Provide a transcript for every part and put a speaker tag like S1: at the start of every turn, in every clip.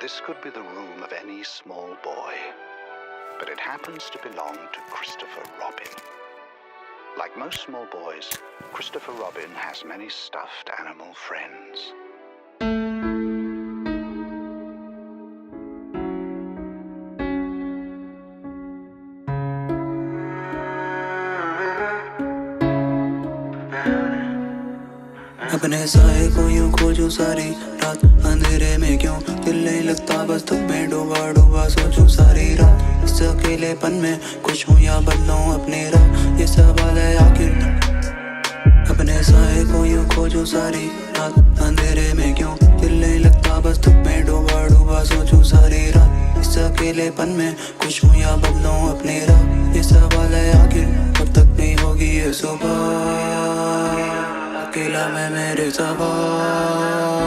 S1: This could be the room of any small boy, but it happens to belong to Christopher Robin. Like most small boys, Christopher Robin has many stuffed animal friends.
S2: अपने साए को यूं खोजूं सारी रात, अंधेरे में क्यों दिल नहीं लगता, बस तुम में डूबा डूबा सोचूं सारी रात। इस अकेलेपन में कुछ हूँ या बदलूं अपनी राह, ये सवाल है आखिर। अपने साए को यूं खोजूं सारी रात, अंधेरे में क्यों दिल नहीं लगता, बस तुम में डूबा डूबा सोचूं सारी रात। इस अकेलेपन में कुछ हूँ या बदलूं अपनी राह, ये सवाल है आखिर। कब तक नहीं होगी ये सुबह, अकेला मैं मेरे ज़बान।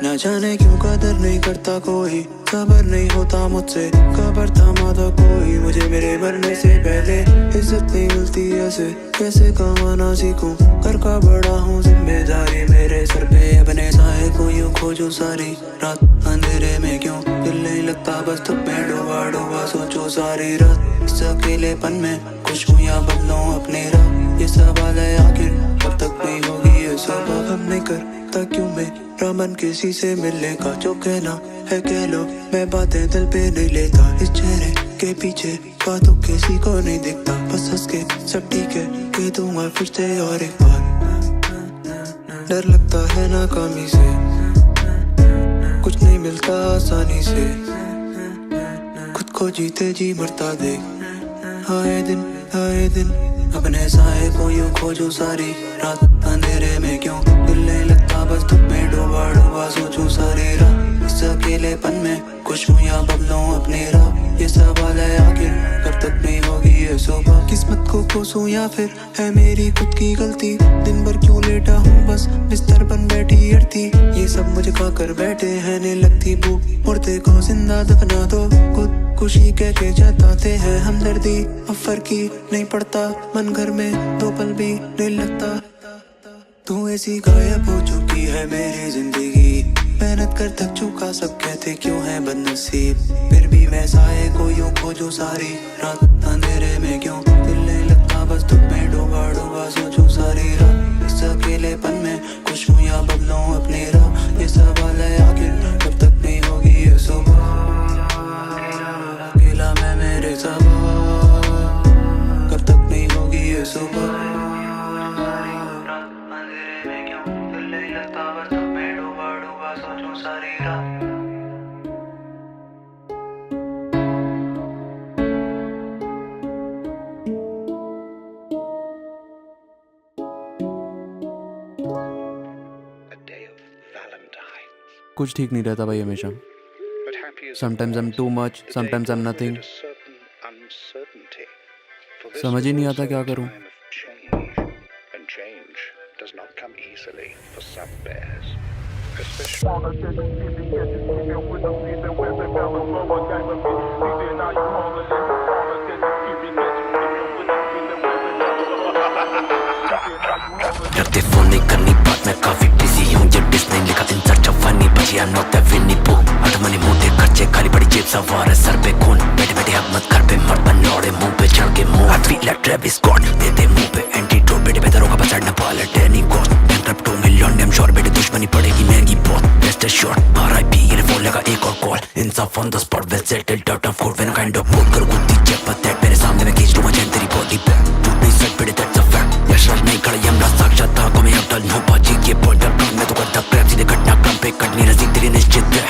S2: न जाने क्यों कदर नहीं करता कोई, खबर नहीं होता मुझसे, खबर थामा था कोई मुझे मेरे मरने से पहले। इज्जत नहीं मिलती ऐसे, कैसे कमाना सीखूं, घर का बड़ा हूँ जिम्मेदारी मेरे सर पे। अपने साए को यूं खोजूं सारी रात, अंधेरे में क्यों दिल नहीं लगता, बस तुम में डूबा डूबा सोचो सारी रात। इस अकेलेपन में कुछ हूँ या बदलूं अपनी राह, ये सवाल है आखिर। कब तक नहीं होगी ये सुबह, हम नहीं करता क्यों मेरा मन किसी से मिलने का, जो कहना है कह लो, मैं बातें दिल पे नहीं लेता। इस चेहरे के पीछे बातों किसी को नहीं दिखता, बस हंस के सब ठीक है कह दूंगा फिर से और एक बार। डर लगता है नाकामी से, कुछ नहीं मिलता आसानी से, खुद को जीते जी मरता देख आए दिन। अपने साए को यूं खोजूं सारी रात, अंधेरे में क्यों दिल नहीं लगता, बस तुम में डूबा डूबा सोचूं सारी रात। इस अकेलेपन में कुछ हूँ या बदलूं अपनी राह, ये सवाल है आखिर। कब तक नहीं होगी ये सुबह, किस्मत को कोसूं या फिर है मेरी खुद की गलती। दिन भर क्यों लेटा हूँ बस बिस्तर बन बैठी अड़ती, ये सब मुझे खा कर बैठे हैं नहीं लगती भूख, मुर्दे को जिंदा दफना दो। खुद खुशी कह के जताते हैं हमदर्दी, अब फर्क ही नहीं पड़ता, मन घर में दो पल भी नहीं लगता। तू ऐसी गायब हो चुकी है मेरी जिंदगी, मेहनत कर थक चुका, सब कहते क्यों है बदनसीब। फिर भी मैं साए को यूं खोजूं सारी रात, अंधेरे में क्यों दिल नहीं लगता, बस तुम में डूबा डूबा सोचूं सारी रात। इस अकेलेपन में कुछ हूँ या बदलूं अपनी राह, ये सवाल है आखिर। कब तक नहीं होगी ये सुबह, अकेला मैं मेरे ज़बान। कब तक नहीं होगी ये सुबह, अंधेरे में क्यों दिल नहीं लगता, बस तुम में डूबा डूबा सोचूं सारी रात।
S3: कुछ ठीक नहीं रहता भाई हमेशा। Sometimes I'm too much, sometimes I'm nothing. समझ ही नहीं आता क्या करूं।
S4: रखते फोन नहीं करनी बात, मैं काफी बिजी हूँ, ये डिस नहीं लिखा इन सर्च ऑफ फनी, बची I'm not the Winnie Pooh। अटमनी मोटे खर्चे खाली पड़ी जेब सवार है सर पे खून, बैठे बैठे हक मत कर पे मत बनौड़े मुंह पे चढ़ के मुंह। I feel like Travis Scott, दे दे मुंह पे एंटीडोट, बैठे बेदरों का पछाड़ना पाले टेनी कोट। बैंकरप्ट 2 मिलियन डैम श्योर, बैठे दुश्मनी पड़ेगी महंगी बहुत। बेस्ट शॉट RIP, ये फोन लगा एक और कॉल, इंसाफ on the spot, well settled out of court, when kind of बोल कर गुत्ती चेप दैट, मेरे सामने मैं खींच लूंगा चैन तेरी बॉडी पे, टूट नहीं सकती बैठे दैट्स अ फैक्ट। यशराज नहीं खड़ा यमराज साक्षात था को मैं अब डल हूं बाजी के पॉइंटर काम में तो करता क्रैप, सीधे घटनाक्रम पे कटनी रसी तेरी निश्चित है।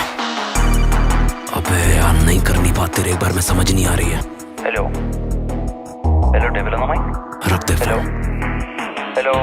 S4: अबे यार नहीं करनी बात तेरे, एक बार में समझ नहीं आ रही है।
S5: Hello hello table on mic,
S4: रख दे फोन,
S5: हेलो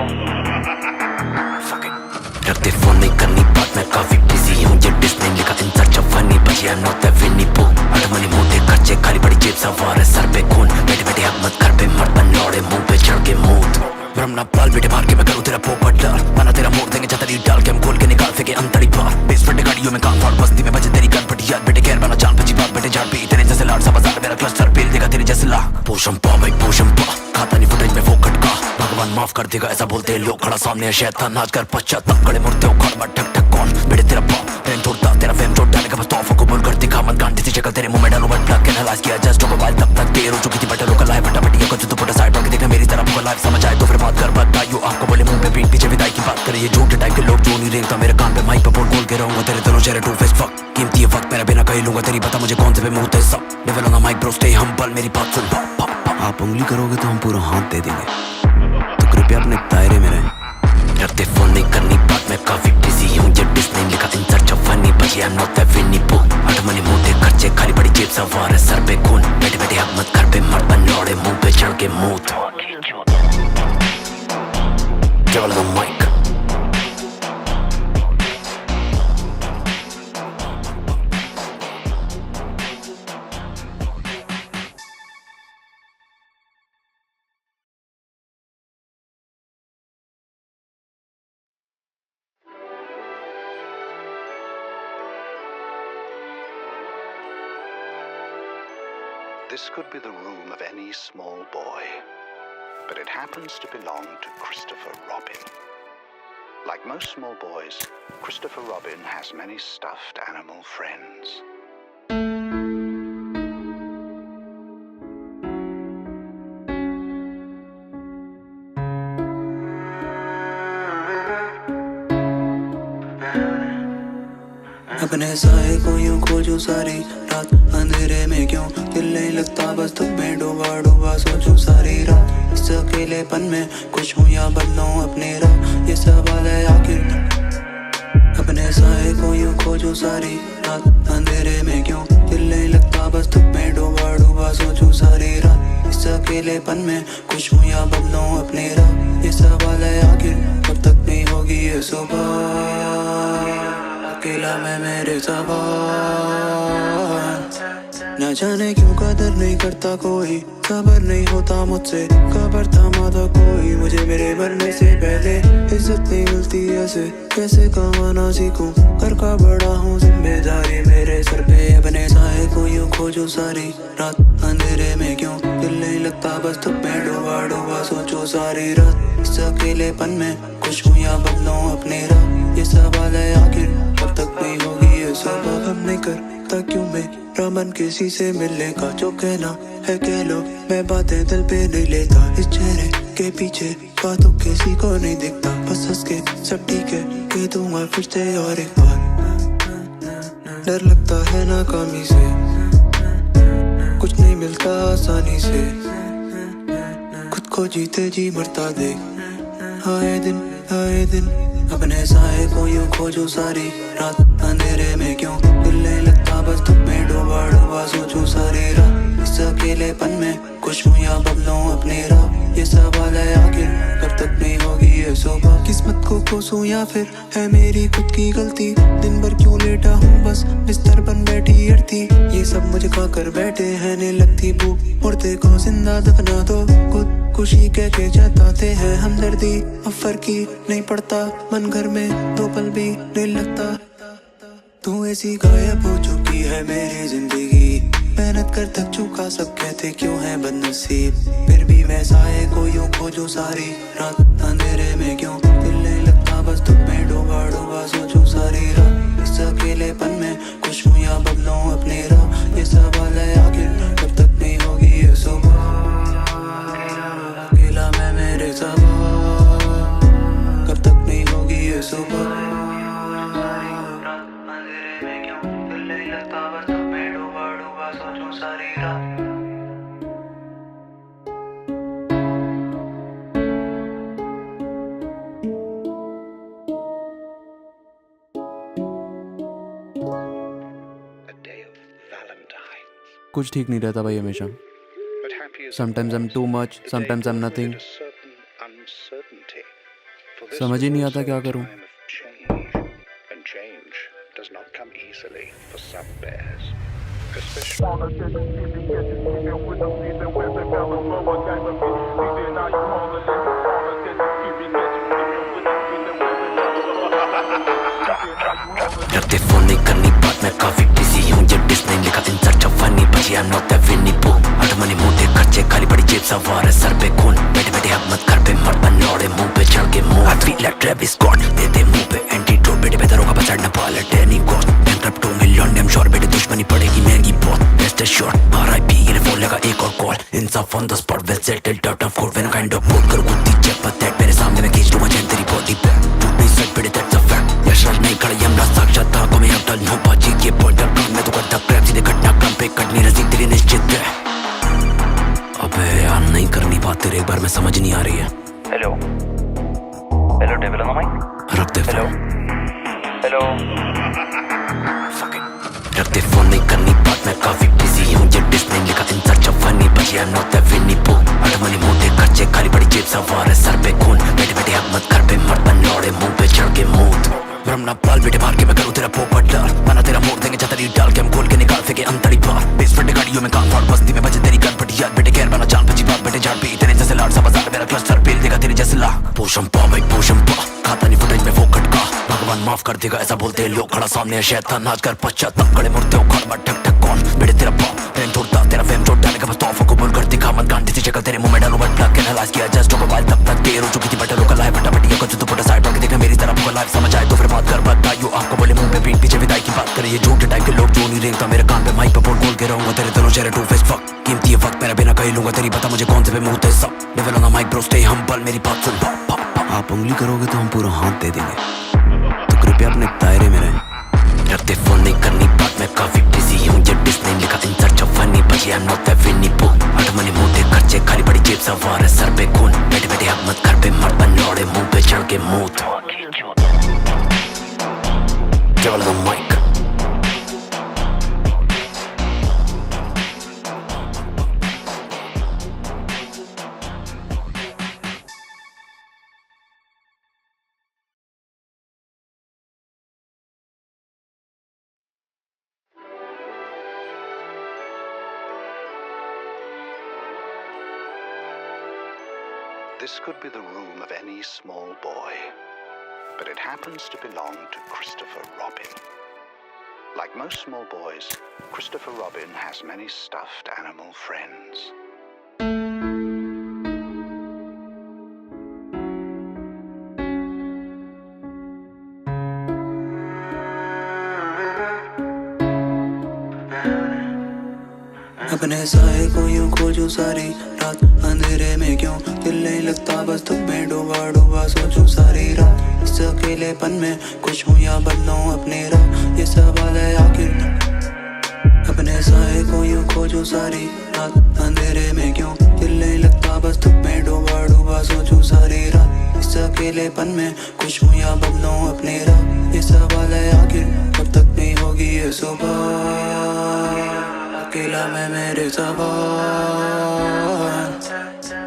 S4: रख दे फोन, नहीं करनी बात, मैं काफी बिजी हूँ, ये डिस नहीं लिखा इन सर्च ऑफ फनी, बची I'm not the Winnie Pooh। अटमनी मोटे खर्चे खाली पड़ी जेब सवार है सर पे खून, बैठे बैठे हक मत कर पे मत बनौड़े मुंह पे चढ़ के मूत। भ्रमना पाल बेटे मार के मैं करूँ तेरा पोपट डाल, बना तेरा मोड़ देंगे छतरी डाल के हम खोल के निकाल फेंके अंतड़ी पार। बेसमेंट गाड़ियों में काम फाड़, बस्ती में बजे तेरी गन फटी याद, बेटे खैर बना जान बची बात, बेटे झाड़ पी तेरे जैसे लाड़ सा बाजार, मेरा क्लस्टर पेल देगा तेरे जैसे ला। पोषम पा भाई पोषम पा, खाता नहीं फुटेज में फोकट का, भगवान माफ कर देगा ऐसा बोलते हैं लोग, खड़ा सामने है शैतान नाच कर पश्चाताप, खड़े मुड़ते हो खड़ मत ठक ठक कौन बेटे तेरा बाप, ट्रेन तोड़ता तेरा फेम चोट डालेगा बस तोहफा कबूल कर दिखा मत गांडी सी शक्ल तेरे मुंह में डालूं बट प्लग एनालाइज किया जस्ट टॉक अबाउट तब तक देर हो चुकी थी बट लोकल लाइफ फटाफट ये कुछ तो पुट साइड रख देखना मेरी तरफ को लाइफ समझ आए तो फिर बात कर बताइयो आपको बोले मुंह पे पीठ पीछे विदाई की बात करे ये झूठे टाइप के लोग जो नहीं रेंगता मेरे कान पे माइक पे बोल बोल के रहूंगा तेरे दोनों चेहरे टू फेस फक कीमती है वक्त मेरा बिना कहीं लूंगा तेरी पता मुझे कौन से पे मुंह ते सब level on the mic bro stay humble मेरी बात सुन आप उंगली करोगे तो हम पूरा हाथ दे देंगे तो कृपया अपने दायरे में रहें डरते फोन नहीं करनी बात मैं काफी बिजी हूँ ये डिस नहीं लिखा इन सर्च ऑफ फनी बची आई एम नॉट दैट विनी पू आठ मनी मोटे खर्चे खाली पड़ी जेब सवार है सर पे खून बैठे बैठे हक मत कर पे मर बन लौड़े मुंह पे चढ़ के मूत केवल the mic
S1: This could be the room of any small boy, but it happens to belong to Christopher Robin. Like most small boys, Christopher Robin has many stuffed animal friends.
S2: अपने साए को यूं खोजूं सारी रात अंधेरे में क्यों दिल नहीं लगता बस तुम में डूबा डूबा सोचूं सारी रात इस अकेलेपन में कुछ हूँ या बदलूं अपनी राह ये सवाल है आखिर अपने साए को यूं खोजूं सारी रात अंधेरे में क्यों दिल नहीं लगता बस तुम में डूबा डूबा सोचूं सारी रात इस अकेलेपन में कुछ हूँ या बदलूं अपनी राह ये सवाल है आखिर कब तक नहीं होगी ये सुबह अकेला मैं मेरे ज़बान न जाने क्यों कदर नहीं करता कोई खबर नहीं होता मुझसे खबर थमाता कोई मुझे मेरे मरने से पहले इज्जत नहीं मिलती ऐसे कैसे कमाना सीखूं घर का बड़ा हूँ जिम्मेदारी मेरे सर पे अपने साए को यूं खोजूं सारी रात अंधेरे में क्यों दिल नहीं लगता बस तुम में डूबा डूबा सोचो सारी रात इस अकेलेपन में कुछ हूँ या बदलूं अपनी राह ये सवाल है आखिर कब तक नहीं होगी ये सुबह हम नहीं करता क्यों मेरा मन किसी से मिलने का जो कहना है कह लो मैं बातें दिल पे नहीं लेता इस चेहरे के पीछे बातों किसी को नहीं दिखता बस हंस के सब ठीक है कह दूंगा फिर से और एक बार डर लगता है नाकामी से कुछ नहीं मिलता आसानी से खुद को जीते जी मरता देख आए दिन अपने साए को यूं खोजूं सारी रात अंधेरे में क्यों दिल नहीं लगता बस तुम में डूबा डूबा सोचूं सारी रात इस अकेलेपन में कुछ हूँ या बदलूं अपनी राह ये सवाल है आखिर कब तक नहीं होगी ये सुबह किस्मत को कोसूं या फिर है मेरी खुद की गलती दिन भर क्यों लेटा हूँ बस बिस्तर बन बैठी अड़ती ये सब मुझे खा कर बैठे हैं नहीं लगती भूख मुर्दे को जिंदा दफना दो खुद खुशी कह के जताते हैं हमदर्दी अब फर्क ही नहीं पड़ता मन घर में दो पल भी नहीं लगता तू ऐसी गायब हो चुकी है मेरी जिंदगी मेहनत कर थक चुका सब कहते क्यों है बदनसीब फिर भी मैं साए को यूं खोजूं सारी रात अंधेरे में क्यों दिल नहीं लगता बस तुम में डूबा डूबा सोचूं सारी रात इस अकेलेपन में कुछ हूँ या बदलूं अपनी राह ये सवाल है आखिर कब तक नहीं होगी ये सुबह अकेला मैं मेरे ज़बान कब तक नहीं होगी ये सुबह
S3: कुछ ठीक नहीं रहता भाई हमेशा sometimes I am too much sometimes I am nothing समझ ही नहीं आता क्या करूं
S4: डरते फोन नहीं करनी बात मैं काफी बिजी हूँ ये डिस नहीं लिखा इन सर्च ऑफ फनी बची आई एम नॉट दैट विनी पू अटमनी मोटे खर्चे खाली पड़ी जेब सवार है सर पे खून बैठे बैठे हक मत कर पे मत बनौड़े मुंह पे चढ़ के मुंह I feel like Travis Scott दे दे मुंह पे एंटीडोट बेटे बेदरों का पछाड़ना पाले टेनी गॉड बैंकरप्ट 2 मिलियन डैम श्योर बेटे दुश्मनी पड़ेगी महंगी बहुत बेस्ट शॉट RIP इन्हें फोन लगा एक और कॉल इंसाफ on the spot well settled out of court when kind of बोल कर गुत्ती चेक पर दैट मेरे सामने मैं खींच लूंगा चैन तेरी बॉडी पे टूट नहीं सट बेटे दैट्स अ फैक्ट यशराज नहीं खड़ा यमराज साक्षात आंखों में अब डल नो बाजी के पॉइंटर काम मैं तो करता क्रैप सीधे घटनाक्रम पे कटनी रसी तेरी निश्चित है अबे यार नहीं करनी बात तेरे एक बार में समझ नहीं आ रही है
S5: hello hello devil on the mic
S4: रख दे
S5: हेलो हेलो
S4: रख दे फोन नहीं करनी बात मैं काफी बिजी हूँ ये डिस नहीं लिखा इन सर्च ऑफ फनी बची आई एम नॉट दैट विनी पू अटमनी मोटे खर्चे खाली पड़ी जेब सवार है सर पे खून बैठे बैठे हक मत कर पे मत बनौड़े मुंह पे चढ़ के मूत ब्रह्मना पाल बेटे मार के मैं करूँ तेरा पोपट डाल बना तेरा मोड़ देंगे छतरी डाल के हम खोल के निकाल फेंके अंतड़ी पार बेस फटे गाड़ियों में कान फाड़ बस्ती में बजे तेरी गन फटी याद बेटे खैर बना जान बची बात बेटे झाड़ पी तेरे जैसे लाड़ सा बाजार मेरा क्लस्टर पेल देगा तेरे जैसे ला पोषम पा भाई पोषम पा खाता नहीं फुटेज में वो खटका भगवान माफ कर देगा ऐसा बोलते हैं लोग खड़ा सामने है शैतान नाच कर पश्चाताप खड़े मुड़ते हो खड़ ठक ठक कौन बेटे तेरा बाप प्रेम तोड़ता तेरा फेम छोड़ डाले का बस तोहफा को बोल कर दिखा मत गांडी सी शक्ल तेरे मुंह में डालू बट प्लग एनालाइज किया जस्ट टॉक अबाउट तब तक देर हो चुकी थी बटर लोकल लाइफ फटाफट ये कुछ तो पुट साइड टॉक देखना मेरी तरफ को लाइफ समझ आए तो फिर बात कर बताइयो आपको बोले मुंह पे पीठ पीछे विदाई की बात करे ये झूठे टाइप के लोग जो नहीं रेंगता मेरे कान पे माइक पे बोल बोल के रहूंगा तेरे दोनों चेहरे टू फेस फक कीमती है वक्त मेरा बिना कहीं लूंगा तेरी पता मुझे कौन से पे मुंह ते सब level on the mic bro stay humble मेरी बात सुन आप उंगली करोगे तो हम पूरा हाथ दे देंगे तो कृपया अपने दायरे में रहें रख दे फोन नहीं करनी बात मैं काफी बिजी हूँ ये डिस नहीं लिखा इन सर्च ऑफ फनी बची आई एम नॉट दैट विनी पू अटमनी मोटे खर्चे खाली पड़ी जेब सवार है सर पे खून बैठे बैठे हक मत कर पे मत बनौड़े मुंह पे चढ़ के मूत level on the mic
S1: This could be the room of any small boy, but it happens to belong to Christopher Robin. Like most small boys, Christopher Robin has many stuffed animal friends.
S2: अपने साए को यूं खोजूं सारी रात अंधेरे में क्यों दिल नहीं लगता बस तुम में डूबा डूबा सोचूं सारी रात इस अकेलेपन में कुछ हूँ या बदलूं अपनी राह ये सवाल है आखिर अपने साए को यूं खोजूं सारी रात अंधेरे में क्यों दिल नहीं लगता बस तुम में डूबा डूबा सोचूं सारी रात इस अकेलेपन में कुछ हूँ या बदलूं अपनी राह ये सवाल है आखिर कब तक नहीं होगी ये सुबह अकेला मैं मेरे ज़बान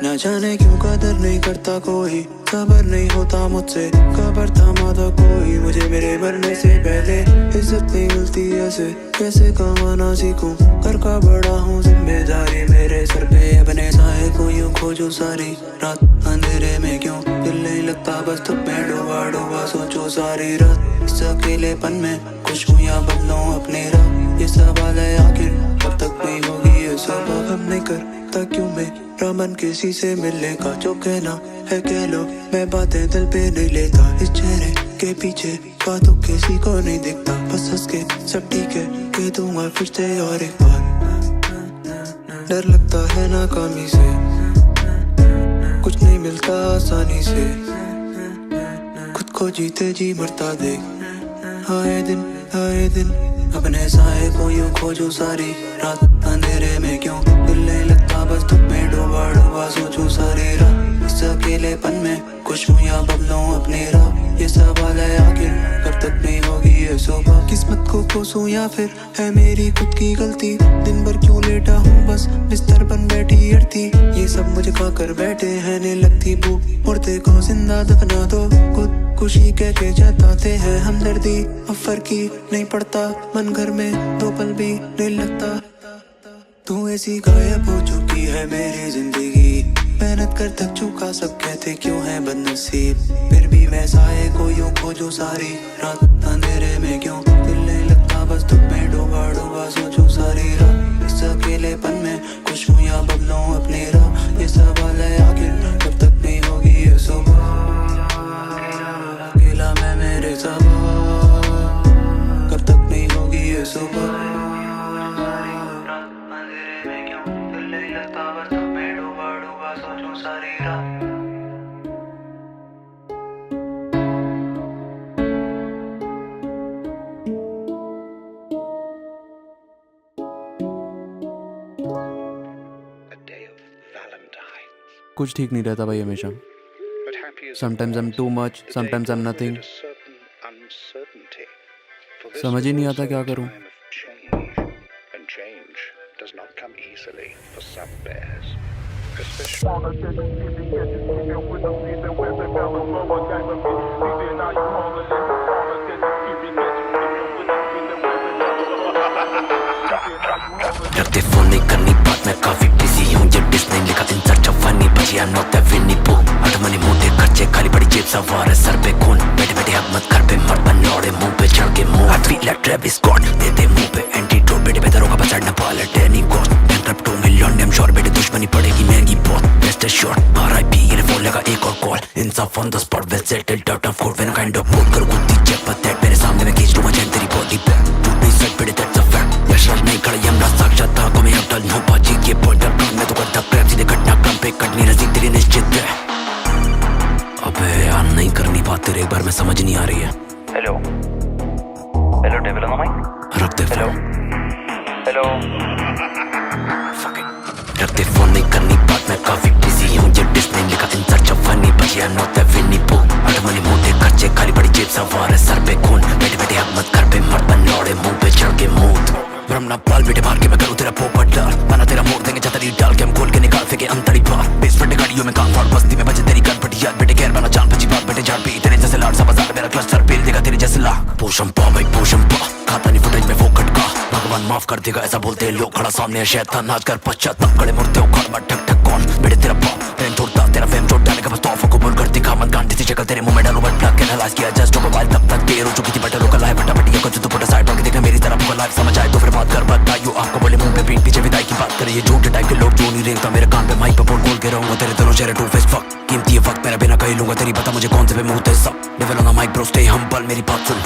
S2: न जाने क्यों कदर नहीं करता कोई खबर नहीं होता मुझसे खबर थमाता कोई मुझे मेरे मरने से पहले इज्जत नहीं मिलती ऐसे कैसे कमाना सीखूं घर का बड़ा हूँ जिम्मेदारी मेरे सर पे अपने साए को यूं खोजूं सारी रात अंधेरे में क्यों दिल नहीं लगता बस तुम में डूबा डूबा सोचो सारी रात इस अकेलेपन में कुछ हूँ या बदलूं अपनी राह ये सवाल है आखिर कब तक नहीं होगी ये सुबह हम नहीं करता क्यों मेरा मन किसी से मिलने का जो कहना है कह लो मैं बातें दिल पे नहीं लेता इस चेहरे के पीछे बातों किसी को नहीं दिखता बस हंस के सब ठीक है कह दूंगा फिर से और एक बार डर लगता है नाकामी से कुछ नहीं मिलता आसानी से खुद को जीते जी मरता देख आए दिन अपने साए को यूं खोजूं सारी रात अंधेरे में क्यों दिल नहीं लगता बस तुम में डूबा डूबा सोचूं सारी रात इस अकेलेपन में कुछ हूँ या बदलूं अपनी राह ये सवाल है आखिर कब तक नहीं होगी ये सुबह किस्मत को कोसूं या फिर है मेरी खुद की गलती दिन भर क्यों लेटा हूँ बस बिस्तर बन बैठी अड़ती ये सब मुझे खा कर बैठे हैं नहीं लगती भूख मुर्दे को जिंदा दफना दो खुद खुशी कह के जताते हैं हमदर्दी अफर की नहीं पड़ता मन घर में दो पल भी नहीं लगता तू ऐसी गायब हो चुकी है मेरी जिंदगी मेहनत कर थक चुका सब कहते क्यों है बदनसीब फिर भी मैं साए को यूं खोजूं सारी रात अंधेरे में क्यों दिल नहीं लगता बस तुम में डूबा डूबा सोचूं सारी रात इस अकेलेपन में कुछ हूँ या
S3: कुछ ठीक नहीं रहता भाई हमेशा. Sometimes I'm too much, sometimes I'm nothing. समझ ही नहीं आता क्या करूं.
S1: And change does not come easily for some bears, especially.
S4: डरते फोन नहीं करनी बात मैं काफी बिजी हूँ ये डिस नहीं लिखा इन सर्च ऑफ फनी बची I'm not that Winnie Pooh अट मनी मोटे खर्चे खाली पड़ी जेब सवार है सर पे खून बैठे बैठे हक मत कर पे मर बनौड़े मुंह पे चढ़ के मुंह I feel like Travis Scott दे दे मुंह पे एंटीडोट बैठे बेदरों का बचड़ना पाले टेनी कोट बैंकरप्ट 2 मिलियन डैम श्योर बैठे दुश्मनी पड़ेगी महंगी बहुत बेस्ट शॉट RIP ये फोन लगा एक और कॉल इंसाफ on the spot well settled out of court when kind of बोल कर गुत्ती चेप दैट मेरे सामने मैं खींच लूंगा चैन तेरी बॉडी पे टूट नहीं सकती बैठे दैट्स अ फैक्ट यशराज नहीं खड़ा ये हमरा साक्षात था को मैं अब डल हूं बाजी के पॉइंटर काम मैं तो करता क्रैप सीधे घटनाक्रम पे कटनी रसी तेरी निश्चित है अबे यार नहीं करनी बात तेरे एक बार में समझ नहीं आ रही है
S5: hello hello devil on the mic
S4: रख दे
S5: हेलो हेलो
S4: रख दे फोन नहीं करनी बात मैं काफी बिजी हूँ ये डिस नहीं लिखा इन सर्च ऑफ फनी बची I'm not that Winnie Pooh अट मनी मोटे खर्चे खाली पड़ी जेब सवार है सर पे खून बैठे बैठे हक मत कर पे मर बनौड़े मुंह पे चढ़ के मूत ब्रह्मना पाल बेटे मार के मैं करूँ तेरा पोपट डाल बना तेरा मोड़ देंगे छतरी डाल के हम खोल के निकाल फेंके अंतड़ी पार बेस फटे गाड़ियों में काम फाड़ बस्ती में बचे तेरी गन फटी याद बेटे खैर बना जान बची बात बेटे झाड़ पी तेरे जैसे लाड़ सा बाजार मेरा क्लस्टर पेल देगा तेरे जैसे लाख पोषम पा भाई पोषम पा खाता नहीं फुटेज में फोकट का भगवान माफ कर देगा ऐसा बोलते हैं लोग खड़ा सामने शैतान नाच कर पश्चाताप खड़े मुड़ते उखाड़ मत ठक ठक कौन बेटे तेरा बाप ट्रेन तोड़ता तेरा फेम छोड़ डाले का बस तोहफा कबूल कर दिखा मत गांडी सी शक्ल तेरे मुंह में डालू बट प्लग एनालाइज किया जस्ट टॉक मोबाइल तब तक देर हो चुकी थी बटर रोका लाइव फटाफट ये कुछ तो पुट साइड होके देखना मेरी तरफ को लाइव समझ आए तो फिर बात कर बताइयो आपको बोले मुंह पे पीठ पीछे विदाई की बात करे ये झूठे टाइप के लोग जो नहीं रेंगता मेरे कान पे माइक पे बोल बोल के रहूंगा तेरे दोनों चेहरे टू फेस फक कीमती ये वक्त मेरा बिना कहीं लूंगा तेरी पता मुझे कौन से पे मुंह ते सब level on the mic bro stay humble मेरी बात सुन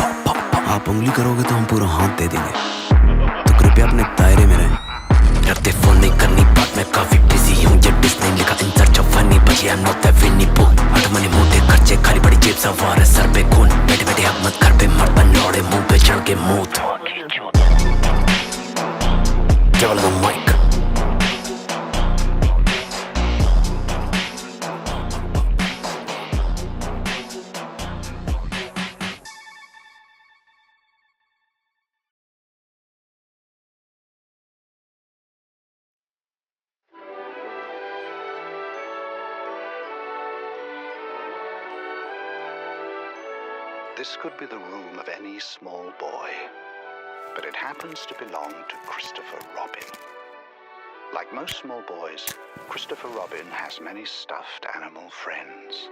S4: आप उंगली करोगे तो हम पूरा हाथ दे देंगे तो कृपया अपने दायरे में रहें रखते फोन नहीं करनी बात मैं काफी बिजी हूँ ये डिस नहीं लिखा इन सर्च ऑफ फनी बची I'm not that Winnie Pooh अट मनी मोटे खर्चे खाली पड़ी जेब सवार है सर पे खून बैठे बैठे हक मत कर पे मर बनौड़े मुंह पे चढ़ के मूत Devil on the mic
S1: This could be the room of any small boy, but it happens to belong to Christopher Robin. Like most small boys, Christopher Robin has many stuffed animal friends.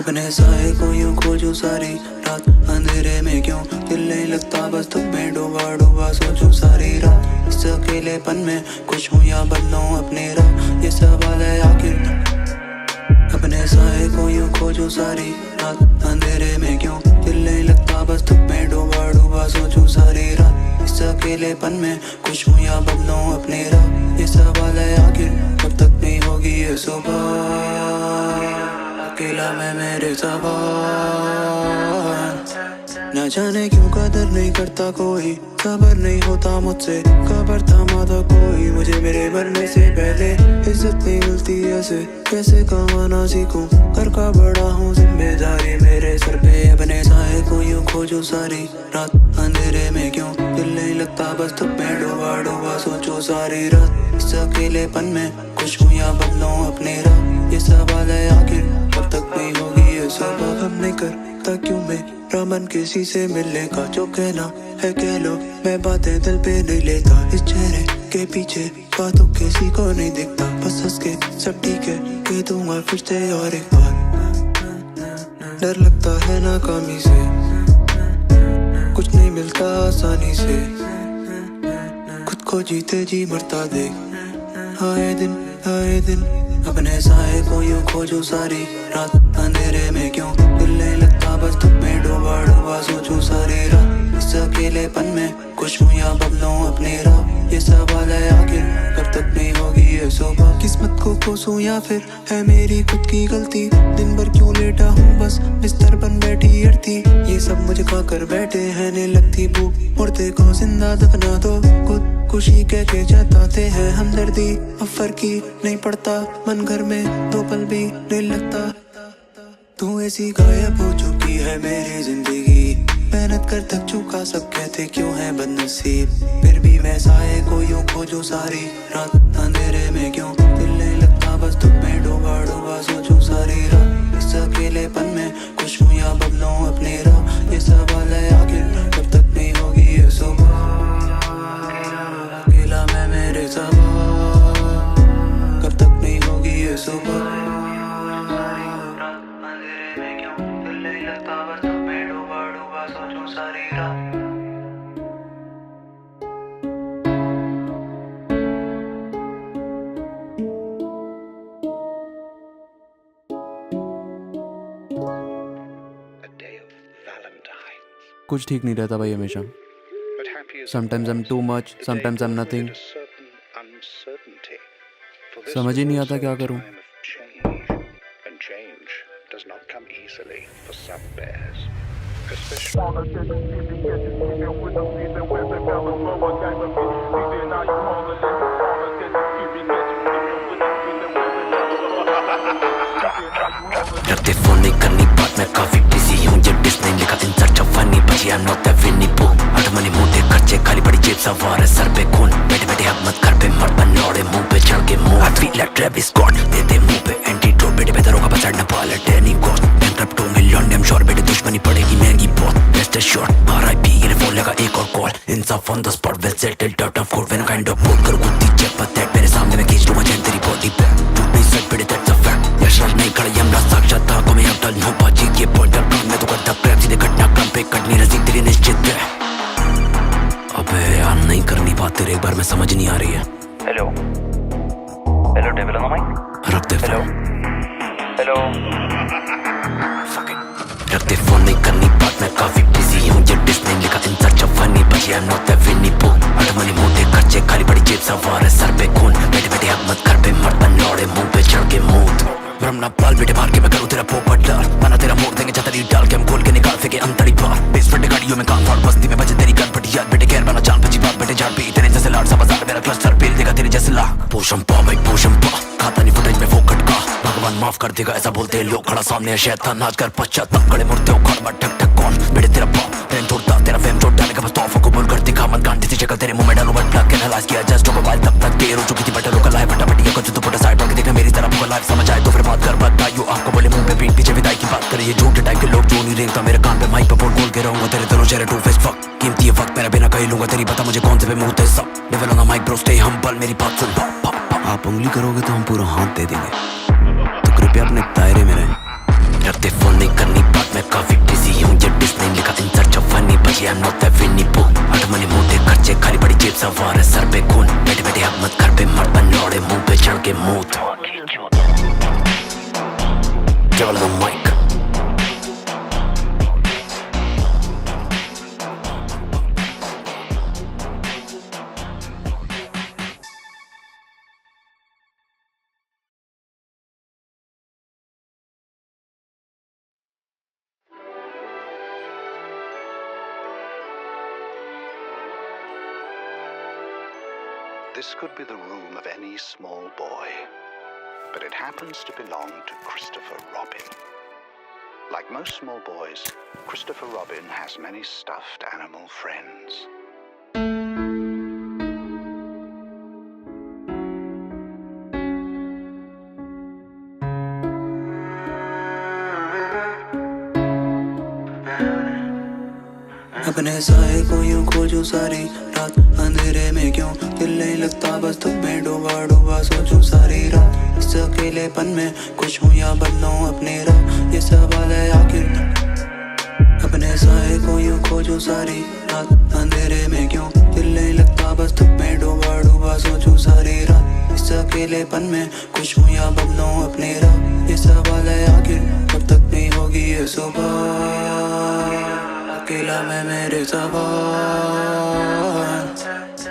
S2: अपने साए को यूं खोजूं सारी रात अंधेरे में क्यों दिल नहीं लगता बस तुम में डूबा डूबा सोचूं सारी रात इस अकेलेपन में कुछ हूँ या बदलूं अपनी राह ये सवाल है आखिर अपने साए को यूं खोजूं सारी रात अंधेरे में क्यों दिल नहीं लगता बस तुम में डूबा डूबा सोचूं सारी रात इस अकेलेपन में कुछ हूँ या बदलूं अपनी राह ये सवाल है आखिर कब तक नहीं होगी ये सुबह अकेला मैं मेरे ज़बान न जाने क्यों कदर नहीं करता कोई खबर नहीं होता मुझसे खबर था माता कोई मुझे मेरे मरने से पहले इज्जत नहीं मिलती ऐसे कैसे कमाना सीखूं घर का बड़ा हूँ जिम्मेदारी मेरे सर पे अपने साए को यूं खोजूं सारी रात अंधेरे में क्यों दिल नहीं लगता बस तुम में डूबा डूबा सोचो सारी रात इस अकेलेपन में कुछ हूँ या बदलूं अपनी राह ये सवाल है आखिर कब तक नहीं होगी ये सुबह हम नहीं करता क्यों मेरा मन किसी से मिलने का जो कहना है कह लो मैं बातें दिल पे नहीं लेता इस चेहरे के पीछे बातों किसी को नहीं दिखता बस हंस के सब ठीक है कह दूंगा फिर से और एक बार डर लगता है नाकामी से कुछ नहीं मिलता आसानी से खुद को जीते जी मरता देख आए दिन अपने साए को यूं खोजूं सारी रात अंधेरे में क्यों दिल नहीं लगता बस तुम में डूबा डूबा सोचूं सारी रात इस अकेलेपन में कुछ हूँ या बदलूं अपनी राह ये सवाल है आखिर कब तक नहीं होगी ये सुबह। किस्मत को कोसूं या फिर है मेरी खुद की गलती, दिन भर क्यों लेटा हूँ बस बिस्तर बन बैठी अड़ती। ये सब मुझे खा कर बैठे हैं, ने लगती भूख, मुर्दे को जिंदा दफना दो। खुद खुशी कह के जताते हैं हमदर्दी, अब फर्क ही नहीं पड़ता, मन घर में दो पल भी नहीं लगता। तू ऐसी गायब हो चुकी है मेरी जिंदगी, मेहनत कर थक चुका, सब कहते क्यों है बदनसीब। फिर भी वैसा है को यूं खोजूं सारी रात, अंधेरे में क्यों दिल नहीं लगता, बस तुम में डूबा डूबा सोचूं सारी रात। इस अकेलेपन में खुश हूँ या बदलूं अपनी राह, ये सवाल है आखिर कब तक नहीं होगी ये सुबह। अकेला मैं मेरे सवाल, कब तक नहीं होगी ये सुबह।
S3: कुछ ठीक नहीं रहता भाई हमेशा। Sometimes I'm too much, sometimes I'm nothing. समझ ही नहीं आता क्या करूं।
S4: डरते फोन नहीं करनी बात, मैं काफी बिजी हूँ, ये डिस्ने लिखा इन सर्च ऑफ फनी, बची आई एम नॉट द विनी पू। अटमनी मोटे खर्चे, खाली पड़ी जेब सवार है सर पे खून, बैठे बैठे हक मत कर पे मर बनौड़े मुंह पे चढ़ के मुंह। I feel like Travis Scott, दे दे मुंह पे एंटीडोट, बेटे बेदरों का बचाड़ न पाले टेनी cost. Bankrupt 2 million damn sure, बेटे दुश्मनी पड़ेगी महंगी बहुत। बेस्ट शॉट आरआईपी, ये फोन लगा एक और कॉल, इंसाफ on the spot, well settled out of court, when kind of बोल कर गुत्ती चेप दैट, मेरे सामने मैं खींच लूंगा चैन तेरी बॉडी पे। टूट नहीं सट बेटे दैट्स अ फैक्ट, यशराज नहीं खड़ा यमराज साक्षात को मैं अब डल हूं बाजी के पॉइंटर काम में तो करता क्रैप, सीधे घटनाक्रम पे कटनी रसी तेरी निश्चित है। अबे यार नहीं करनी बात तेरे, एक बार में समझ नहीं आ रही है।
S5: Hello hello devil on the mic,
S4: रख दे फोन,
S5: हेलो
S4: रख दे फोन, नहीं करनी बात, मैं काफी बिजी हूँ, ये डिस्ने लिखा इन सर्च ऑफ फनी, बची आई एम नॉट द विनी पू। अटमनी मोटे खर्चे, खाली पड़ी जेब सवार है सर पे खून, बैठे बैठे हक मत कर पे मर बनौड़े मुंह पे चढ़ के मुंह। भ्रमना पाल बेटे मार के मैं करूँ तेरा पोपट डाल, बना तेरा मोड़ देंगे छतरी डाल के हम खोल के निकाल फेंके अंतड़ी पार। बेस फटे गाड़ियों में कान फाड़, बस्ती में बजे तेरी गन फटी याद, बेटे खैर बना जान बची बात, बेटे झाड़ पी तेरे जैसे लाड़ सा बाजार, मेरा क्लस्टर पेल देगा तेरे जैसे ला। पोषम पा भाई पोषम पा, खाता नहीं फुटेज में फोकट का, भगवान माफ कर देगा ऐसा बोलते हैं लोग, खड़ा सामने है शैतान नाच कर पश्चाताप, खड़े मुड़ते हो खड़बड़ ठक ठक कौन, बेटे तेरा बाप ट्रेन तोड़ता, तेरा फेम छोड़ डाले का बस तोहफा कबूल कर दिखा, मत गांडी सी शक्ल तेरे मुंह में डालू बट प्लग एनालाइज किया जस्ट को मोबाइल, तब तक देर हो चुकी थी बटर लोकल लाइफ फटाफट ये कुछ तो फटा साइड होके देखना मेरी तरह पूरा लाइफ समझ आए तो फिर बात कर बताइयो। आपको बोले मुंह पे पीठ पीछे विदाई की बात करे, ये झूठे टाइप के लोग जो नहीं रेंगता मेरे कान पे माइक पे बोल बोल के रहूंगा तेरे दोनों चेहरे टू फेस फक, कीमती ये वक्त मेरा बिना कही लूंगा तेरी, पता मुझे कौन से पे मुंह ते सब। Devil on the mic bro stay humble, मेरी बात सुन, आप उंगली करोगे तो हम पूरा हाथ दे देंगे, तो कृपया अपने दायरे में रहें। रखते फोन नहीं करनी बात, मैं काफी बिजी हूँ, ये डिस्ने लिखा इन सर्च ऑफ फनी, बची आई एम नॉट द विनी पू। अटमनी मोटे खर्चे, खाली पड़ी जेब सवार है सर पे खून, बैठे बैठे हक मत कर पे मर बनौड़े मुंह पे चढ़ के मुंह। Devil on the mic.
S1: This could be the room of any small boy, but it happens to belong to Christopher Robin. Like most small boys, Christopher Robin has many stuffed animal friends.
S2: अपने साए को यूं खोजूं सारी रात, अंधेरे में क्यों दिल नहीं लगता, बस तुम में डूबा डूबा सोचूं सारी रात। इस अकेलेपन में खुश हूँ या बदलूं अपनी राह, ये सवाल है आखिर। अपने साए को यूं खोजूं सारी रात, अंधेरे में क्यों दिल नहीं लगता, बस तुम में डूबा डूबा सोचूं सारी रात। इस अकेलेपन में खुश हूँ या बदलूं अपनी राह, ये सवाल है आखिर कब तक नहीं होगी ये सुबह। अकेला मैं मेरे सवाल,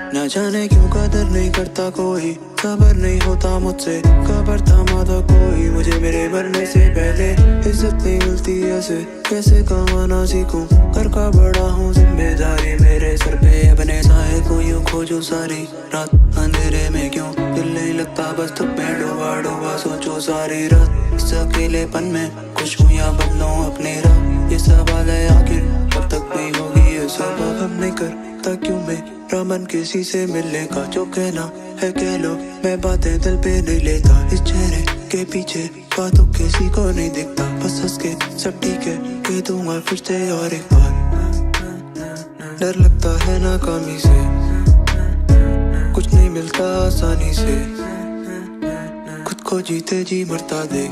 S2: ना जाने क्यों कदर नहीं करता कोई, खबर नहीं होता मुझसे खबर थामा था कोई मुझे मेरे मरने से पहले। इज्जत नहीं मिलती ऐसे कैसे कमाना सीखूं, घर का बड़ा हूँ जिम्मेदारी मेरे सर पे। अपने साए को यूं खोजूं सारी रात अंधेरे में, क्यों दिल नहीं लगता बस तुम में डूबा डूबा सोचो सारी रात। इस अकेलेपन में खुशबुयां बदलूं अपनी राह, ये सवाल है आखिर कब तक नहीं होगी ये सब। हम नहीं करता क्यों मेरा मन किसी से मिलने का, जो कहना है कह लो मैं बातें दिल पे नहीं लेता। इस चेहरे के पीछे बातों किसी को नहीं दिखता, बस हंस के सब ठीक है कह दूंगा फिर से और एक बार। डर लगता है नाकामी से, कुछ नहीं मिलता आसानी से, खुद को जीते जी मरता देख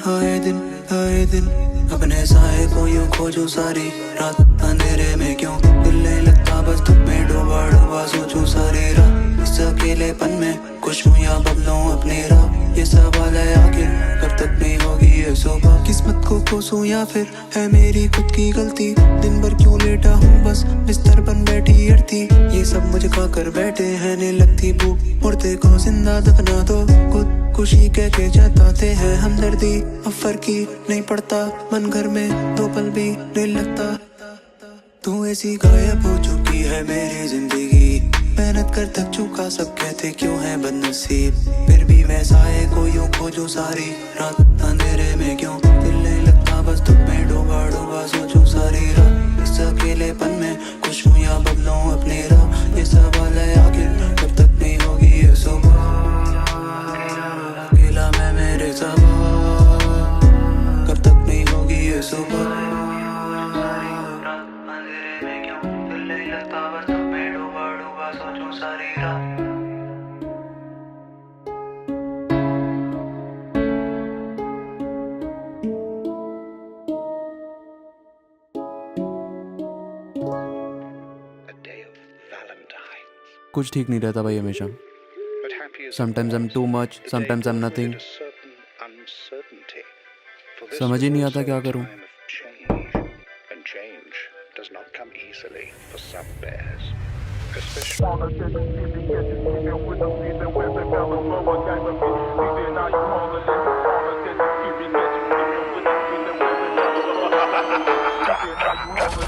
S2: आए दिन अपने साए को यूं खोजूं सारी रात अंधेरे में, क्यों दिल नहीं लगता बस तुम में डूबा डूबा सोचूं सारी रात। इस अकेलेपन में खुशबुयां बदलूं अपनी राह, ये सवाल है आखिर कब तक नहीं होगी ये सुबह। किस्मत को कोसूं या फिर है मेरी खुद की गलती, दिन भर क्यों लेटा हूँ बस बिस्तर बन बैठी अड़ती। ये सब मुझे खा कर बैठे हैं नहीं लगती भूख, मुर्दे को जिंदा दफना दो खुद खुशी कह के जताते हैं हमदर्दी। अब फर्क ही नहीं पड़ता मन घर में दो पल भी नहीं लगता, तू ऐसी गायब हो चुकी है मेरी जिंदगी। मेहनत कर थक चुका सब कहते क्यों है बदनसीब, फिर भी मैं साए को यूं खोजूं सारी रात अंधेरे में, क्यों दिल नहीं लगता बस तुम में डूबा डूबा सोचूं सारी रात। इस अकेलेपन में खुशबुयां बदलूं अपनी राह, ये सवाल है आखिर कब तक नहीं होगी ये सुबह। अकेला मैं मेरे सबा, कब तक नहीं होगी ये सुबह।
S3: कुछ ठीक नहीं रहता भाई हमेशा। Sometimes I'm too much, sometimes I'm nothing. समझ ही नहीं आता क्या करूं।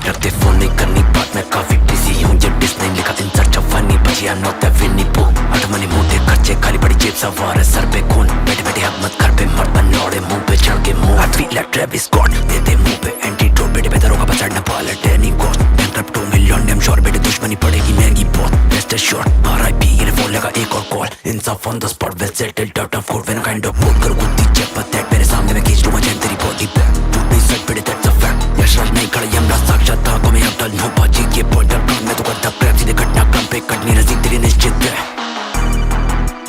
S4: डरते फोन नहीं करनी बात मैं काफी बिजी हूँ, ये डिस्ने लिखा इन सर्च ऑफ फनी बचिया नॉट द विनी पो। अट मनी मोटे खर्चे खाली पड़ी जेब सवार है सर पे खून, बैठे बैठे हक मत कर पे मर बनौड़े मुंह पे चढ़ के मुंह। I feel like Travis Scott दे दे मुंह पे एंटीडोट, बैठे बेहतर होगा पछाड़ना पाले टेनी cost. Bankrupt 2 million damn sure बेटे दुश्मनी पड़ेगी महंगी बहुत। बेस्ट शॉट आरआईपी ये फोन लगा एक और कॉल, इंसाफ on the spot well settled out of court when kind of बोल कर गुत्ती चेप दैट मेरे सामने मैं खींच लूंगा चैन तेरी बॉडी पे। टूट नहीं सच बेटे दैट्स अ फैक्ट, यशराज नहीं खड़ा यमराज साक्षात था को मैं अब डल हूं बाजी के पॉइंटर काम मैं तो करता क्रैप सीधे घटनाक्रम पे कटनी रसी तेरी निश्चित है।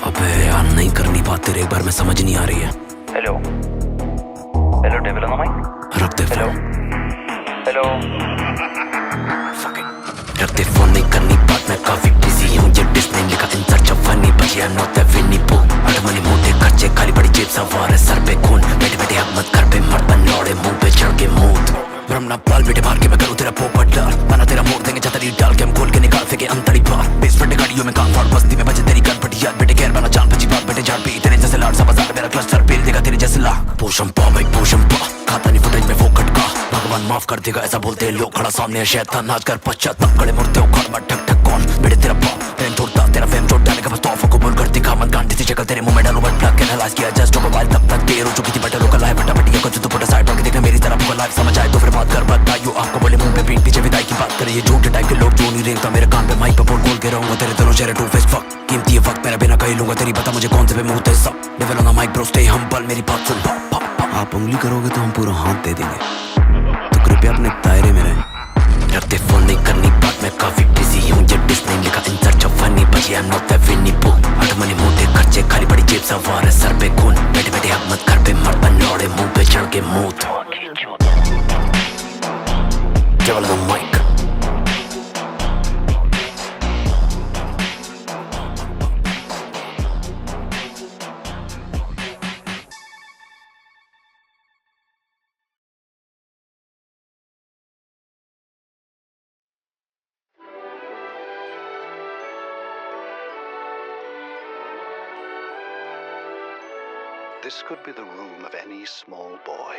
S4: अबे यार नहीं करनी बात तेरे एक बार में समझ नहीं आ रही है।
S5: Hello hello devil on the mic.
S4: रख दे
S5: हेलो हेलो
S4: रख दे फोन नहीं करनी बात मैं काफी बिजी हूँ, ये डिस्ने लिखा इन सर्च ऑफ फनी बचिया नॉट द विनी पो। अट मनी मोटे खर्चे खाली पड़ी जेब सवार है सर पे खून, बैठे बैठे हक मत कर पे मर बनौड़े मुंह पे चढ़ के मूत। भ्रमना पाल बेटे मार के मैं करूँ तेरा पोपट डाल, बना तेरा मोड़ देंगे छतरी डाल के हम खोल के निकाल फेंके अंतड़ी बार। बेसमेंट गाड़ियों में कान फाड़ बस्ती में बजे तेरी गन फटी याद बेटे खैर बना जान बची बात बेटे झाड़ पी तेरे जैसे लाड़ सा बाजार मेरा क्लस्टर पेल देगा तेरे जैसे ला। पोषम पा भाई पोषम पा खाता नहीं फुटेज में वो कटका, भगवान माफ कर देगा ऐसा बोलते हैं लोग, खड़ा सामने है शैतान नाच कर पश्चाताप खड़े मुड़ते हो खड़ मत ठक ठक कौन बेटे तेरा बाप प्रेम तोड़ता तेरा फेम छोड़ डाले का बस तोहफा कबूल कर दिखा मत गांडी सी शक्ल तेरे मुंह में डालू बट प्लग एनालाइज किया जस्ट टॉक अबाउट तब तक देर हो चुकी थी बटर लोकल लाइफ फटाफट ये कुछ तो फटा साइड टॉक देखना मेरी तरह पूरा लाइफ समझ आए तो फिर बात कर बताइयो आपको बोले मुंह पे पीठ पीछे विदाई की बात करे ये झूठे टाइप के लोग जो नहीं रेंगता मेरे कान पे माइक पे बोल बोल के रहूंगा तेरे दोनों चेहरे टू फेस फक कीमती है वक्त मेरा बिना कहीं लूंगा तेरी पता मुझे कौन से पे मुंह ते सब level on the mic bro stay humble मेरी बात सुन। आप उंगली करोगे तो हम पूरा हाथ दे देंगे, तो कृपया अपने दायरे में रहें। रखते फोन नहीं करनी बात मैं काफी बिजी हूँ, ये डिस्ने लिखा इन सर्च ऑफ फनी बचिया नॉट द विनी पो। अट मनी मोटे खर्चे खाली पड़ी जेब सवार है सर पे खून, बैठे बैठे हक मत कर पे मर बनौड़े मुंह पे चढ़ के मूत। Devil on the mic.
S1: This could be the room of any small boy,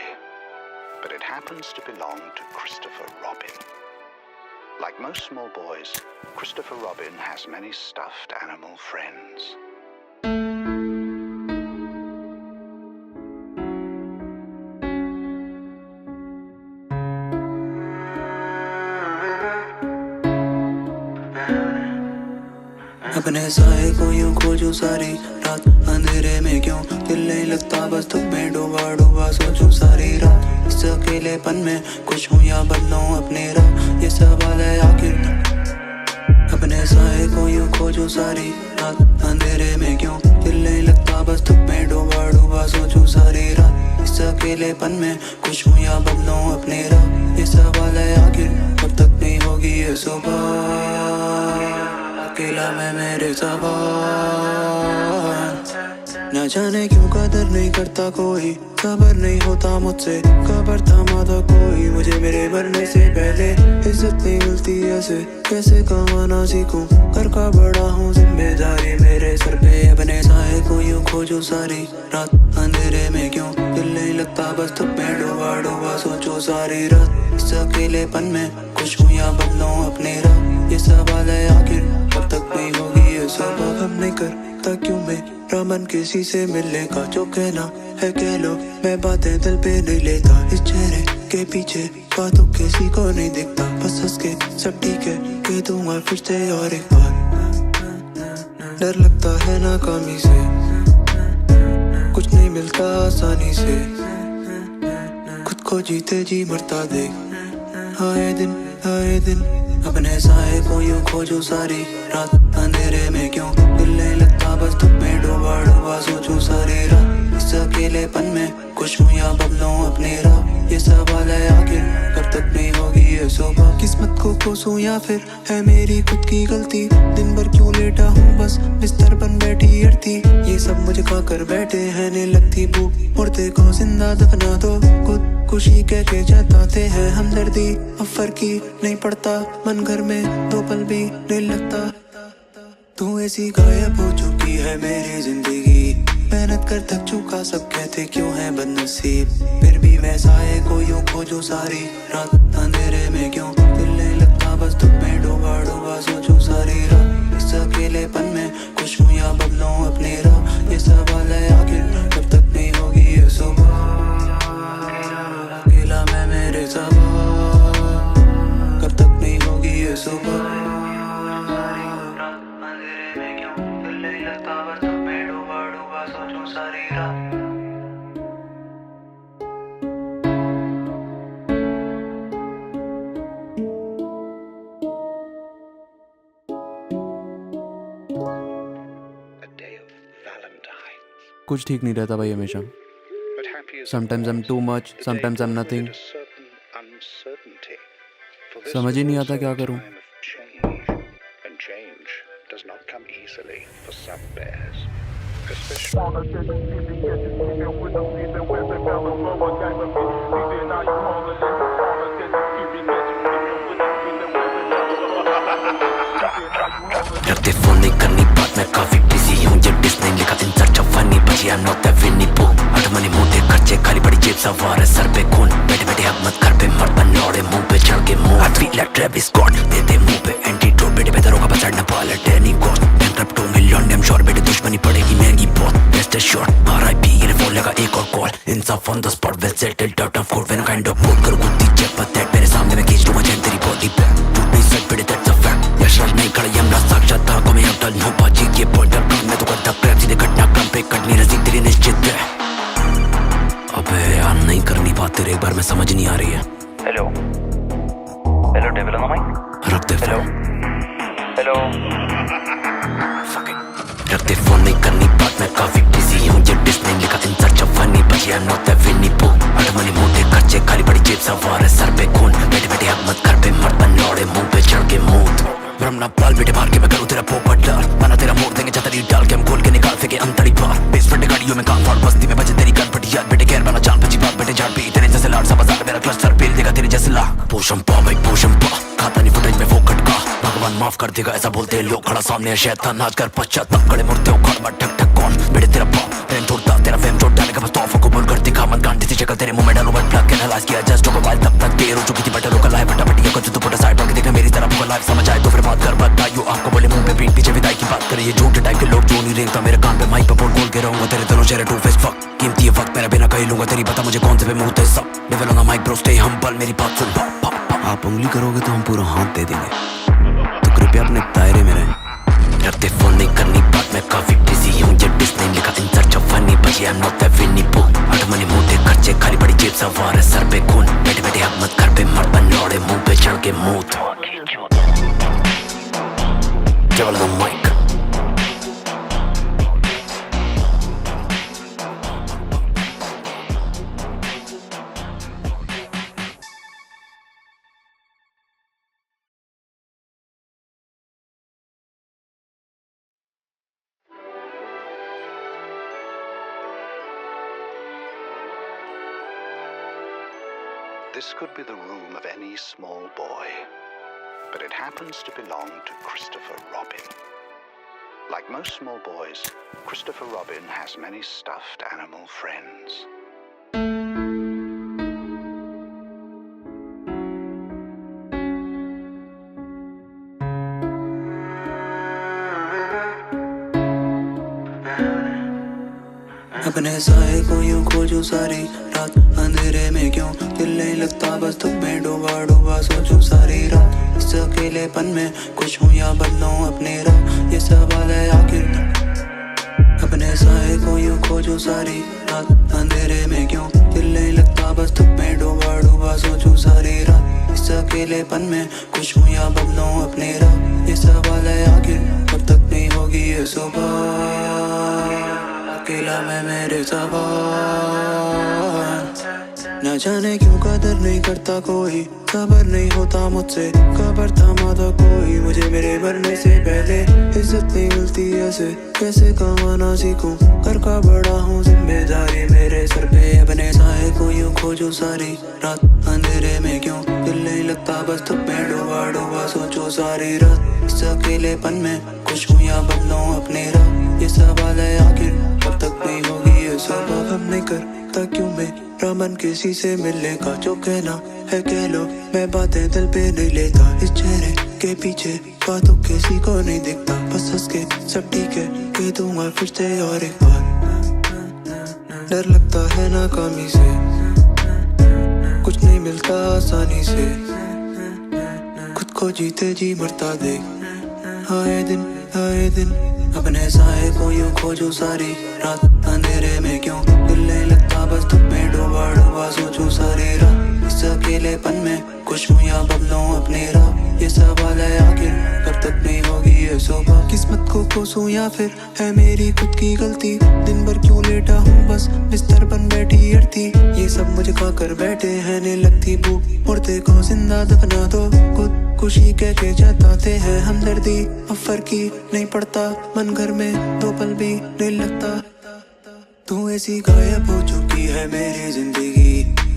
S1: but it happens to belong to Christopher Robin. Like most small boys, Christopher Robin has many stuffed animal friends.
S2: अपने साए को यूं खोजूं सारी रात, अंधेरे में क्यों दिल नहीं लगता, बस तुम में डूबा डूबा सोचूं सारी रात। इस अकेलेपन में कुछ हूँ या बदलूं अपनी राह, ये सवाल है आखिर। अपने साए को यूं खोजूं सारी रात, अंधेरे में क्यों दिल नहीं लगता, बस तुम में डूबा डूबा सोचूं सारी रात। इस अकेलेपन में कुछ हूँ या बदलूं अपनी राह, ये सवाल है आखिर। कब तक नहीं होगी ये सुबह, अकेला मैं मेरे ज़बान। न जाने क्यों कदर नहीं करता कोई, खबर नहीं होता मुझसे, खबर थमा था कोई मुझे मेरे मरने से पहले। इज्जत नहीं मिलती ऐसे, कैसे कमाना सीखूं, घर का बड़ा हूँ जिम्मेदारी मेरे सर पे। अपने साए को यूं खोजूं सारी रात, अंधेरे में क्यों दिल नहीं लगता, बस तुम में डूबा डूबा सोचो सारी रात। इस अकेलेपन में कुछ हूँ या बदलूं अपनी राह, ये सवाल है आखिर। कब तक नहीं होगी ये सुबह, हम नहीं करता क्यों मेरा मन किसी से मिलने का, जो कहना है कह लो, मैं बातें दिल पे नहीं लेता। इस चेहरे के पीछे बातों किसी को नहीं दिखता, बस हंस के सब ठीक है कह दूंगा फिर से और एक बार। डर लगता है नाकामी से, कुछ नहीं मिलता आसानी से, खुद को जीते जी मरता देख आए दिन। अपने साए को यूं खोजूं सारी रात, अंधेरे में क्यों दिल नहीं लगता, बस तुम में डूबा डूबा सोचूं सारी रात। इस अकेलेपन में कुछ हूँ या बदलूं अपनी राह, ये सवाल है आखिर। कब तक नहीं होगी ये सुबह, किस्मत को कोसूं या फिर है मेरी खुद की गलती। दिन भर क्यों लेटा हूँ बस बिस्तर बन बैठी अड़ती, ये सब मुझे खा कर बैठे हैं नहीं लगती भूख। मुर्दे को जिंदा दफना दो, खुद खुशी कह के जताते हैं हमदर्दी। अब फर्क ही नहीं पड़ता, मन घर में दो पल भी नहीं लगता। तू ऐसी गायब हो चुकी है मेरी जिंदगी, मेहनत कर थक चुका, सब कहते क्यों है बदनसीब। फिर भी मैं साए को यूं खोजूं सारी रात, अंधेरे में क्यों दिल नहीं लगता, बस तुम में डूबा डूबा सोचूं सारी रात। इस अकेलेपन में कुछ हूँ या बदलूं अपनी राह, ये सवाल है आखिर। कब तक नहीं होगी ये सुबह, अकेला मैं मेरे ज़बान। कब तक नहीं होगी ये सुबह, अंधेरे में क्यों दिल नहीं लगता, बस तुम में डूबा डूबा सोचूं सारी रात।
S1: A day of Valentine's.
S3: कुछ ठीक नहीं रहता भाई हमेशा।
S1: But happy as
S3: Sometimes I'm too much, sometimes I'm nothing.
S1: a certain uncertainty. For this
S3: समझ ही नहीं
S1: was
S3: आता
S1: also
S3: क्या
S1: a
S3: करूं।
S1: time of change, and change does not come easily for some bears, especially.
S4: रखते phone नहीं करनी बात, मैं काफी बिजी हूँ, ये डिस नहीं लिखा इन सर्च ऑफ फनी, बची आई एम नॉट दैट विनी पू। अट मनी मोटे खर्चे, खाली पड़ी जेब सवार है सर पे खून, बैठे बैठे हक मत कर पे मर बनौड़े, मुंह पे चढ़ के मुंह। I feel like Travis Scott, दे दे मुंह पे एंटीडोट, बेटे बेदरों का बचड़ना पाले टेनी cost. Bankrupt 2 million damn sure, बेटे दुश्मनी पड़ेगी महंगी बहुत। बेस्ट शॉट आरआईपी, इन्हें फोन लगा एक और कॉल, इंसाफ on the spot, well settled out of court, when kind of बोल कर गुत्ती चेक पर दैट, मेरे सामने मैं खींच लूंगा चैन तेरी बॉडी पे, टूट नहीं सच बेटे दैट्स अ फैक्ट। यशराज नहीं खड़ा यमराज साक्षात, को मैं अब डल हूँ बाजी के पॉइंटर काम, मैं तो करता क्रैप सीधे घटनाक्रम पे, कटनी रसी तेरी निश्चित है। अबे यार नहीं करनी बात तेरे, एक बार में समझ नहीं आ रही है।
S5: Hello hello, devil on the mic.
S4: रख दे
S5: हेलो हेलो,
S4: रख दे फोन, नहीं करनी बात, मैं काफी बिजी हूँ, ये डिस नहीं लिखा इन सर्च ऑफ फनी, बची आई एम नॉट दैट विनी पू। अट मनी मोटे खर्चे, खाली पड़ी जेब सवार है सर पे खून, बैठे बैठे हक मत कर पे मर बनौड़े, मुंह पे चढ़ के मूत। ब्रह्मना पाल बेटे मार के मैं करूँ तेरा पोपट लाल, बना तेरा मोड़ देंगे छतरी डाल के, हम खोल के निकाल फेंके अंतड़ी पार। बेसमेंट गाड़ियों में कान फाड़, बस्ती में बजे तेरी गन फटी याद, बेटे खैर बना जान बची बात, बेटे झाड़ पी तेरे जैसे लाड़ सा बाजार, मेरा क्लस्टर पेल देगा तेरे जैसे ला। पोशम पा भाई पोशम पा, खाता नहीं फुटेज में फोकट का, भगवान माफ कर देगा ऐसा बोलते हैं लोग, खड़ा सामने है शैतान नाच कर पश्चाताप, खड़े मुड़ते हो खड़ मत ठक ठक कौन मेरे तेरा बाप ट्रेन तोड़ता तेरा फेम चोट डाले का बस तोहफा कबूल कर दिखा मत गांडी सी शक्ल तेरे मुंह में डालूं बट प्लग एनालाइज किया जस्ट को मोबाइल तब तक देर हो चुकी थी बटर रोका लाइव फटाफट ये कुछ तो पुट साइड होके देखना मेरी तरफ लाइव समझ आए तो फिर बात कर बताइयो आपको बोले मुंह पे पीठ पीछे विदाई की बात करिए झूठे टाइप के लोग जो नहीं रेंगता मेरे कान पे माइक पे बोल बोल के रहूंगा तेरे दोनों चेहरे टू फेस फक कीमती है वक्त मेरा बिना कही लूंगा तेरी पता मुझे कौन से पे मुंह ते सब level on the mic bro stay humble मेरी बात सुन आप उंगली करोगे तो हम पूरा हाथ दे देंगे तो कृपया अपने दायरे में रहें रखते फोन नहीं करनी बात मैं काफी बिजी हूँ ये डिस नहीं लिखा इन सर्च ऑफ फनी बची आई एम नॉट दैट विनी पू आठ मनी मोटे खर्चे खाली पड़ी जेब सवार है सर पे खून बैठे बैठे हक मत कर पे मर बन लौड़े मुंह पे चढ़ के मूत केवल the mic
S1: This could be the room of any small boy, but it happens to belong to Christopher Robin. Like most small boys, Christopher Robin has many stuffed animal friends.
S2: अपने साए को यूं खोजूं सारी रात अंधेरे में क्यों दिल नहीं लगता बस तुम में डूबा डूबा सोचूं सारी रात इस अकेलेपन में कुछ हूँ या बदलूं अपनी राह ये सवाल है आखिर अपने साए को यूं खोजूं सारी रात अंधेरे में क्यों दिल नहीं लगता बस तुम में डूबा डूबा सोचूं सारी रात इस अकेलेपन में कुछ हूँ या बदलूं अपनी राह ये सवाल है आखिर कब तक नहीं होगी ये सुबह अकेला मैं मेरे ज़बान न जाने क्यों कदर नहीं करता कोई खबर नहीं होता मुझसे खबर थमाता कोई मुझे मेरे मरने से पहले इज्जत नहीं मिलती ऐसे कैसे कमाना सीखूं घर का बड़ा हूँ जिम्मेदारी मेरे सर पे अपने साए को यूं खोजूं सारी रात अंधेरे में क्यों दिल नहीं लगता बस तुम में डूबा डूबा सोचो सारी रात इस अकेलेपन में कुछ हूँ या बदलूं अपनी राह ये सवाल है आखिर कब तक नहीं होगी ये सुबह हम नहीं करता क्यों मेरा मन किसी से मिलने का जो कहना है कह लो मैं बातें दिल पे नहीं लेता इस चेहरे के पीछे बातों किसी को नहीं दिखता बस हंस के सब ठीक है कह दूंगा फिर से और एक बार डर लगता है नाकामी से कुछ नहीं मिलता आसानी से खुद को जीते जी मरता देख आए दिन अपने साए को यूं खोजूं सारी रात अंधेरे में क्यों दिल नहीं लगता बस तुम में डूबा डूबा सोचूं सारी रात इस अकेलेपन में कुछ हूँ या बदलूं अपनी राह ये सवाल है आखिर कब तक नहीं होगी ये सुबह किस्मत को कोसूं या फिर है मेरी खुद की गलती दिन भर क्यों लेटा हूँ बस बिस्तर बन बैठी अड़ती ये सब मुझे खा कर बैठे हैं नहीं लगती भूख मुर्दे को जिंदा दफना दो खुद खुशी कह के जताते हैं हमदर्दी अफर की नहीं पड़ता मन घर में दो पल भी नहीं लगता तू ऐसी गायब हो चुकी है मेरी जिंदगी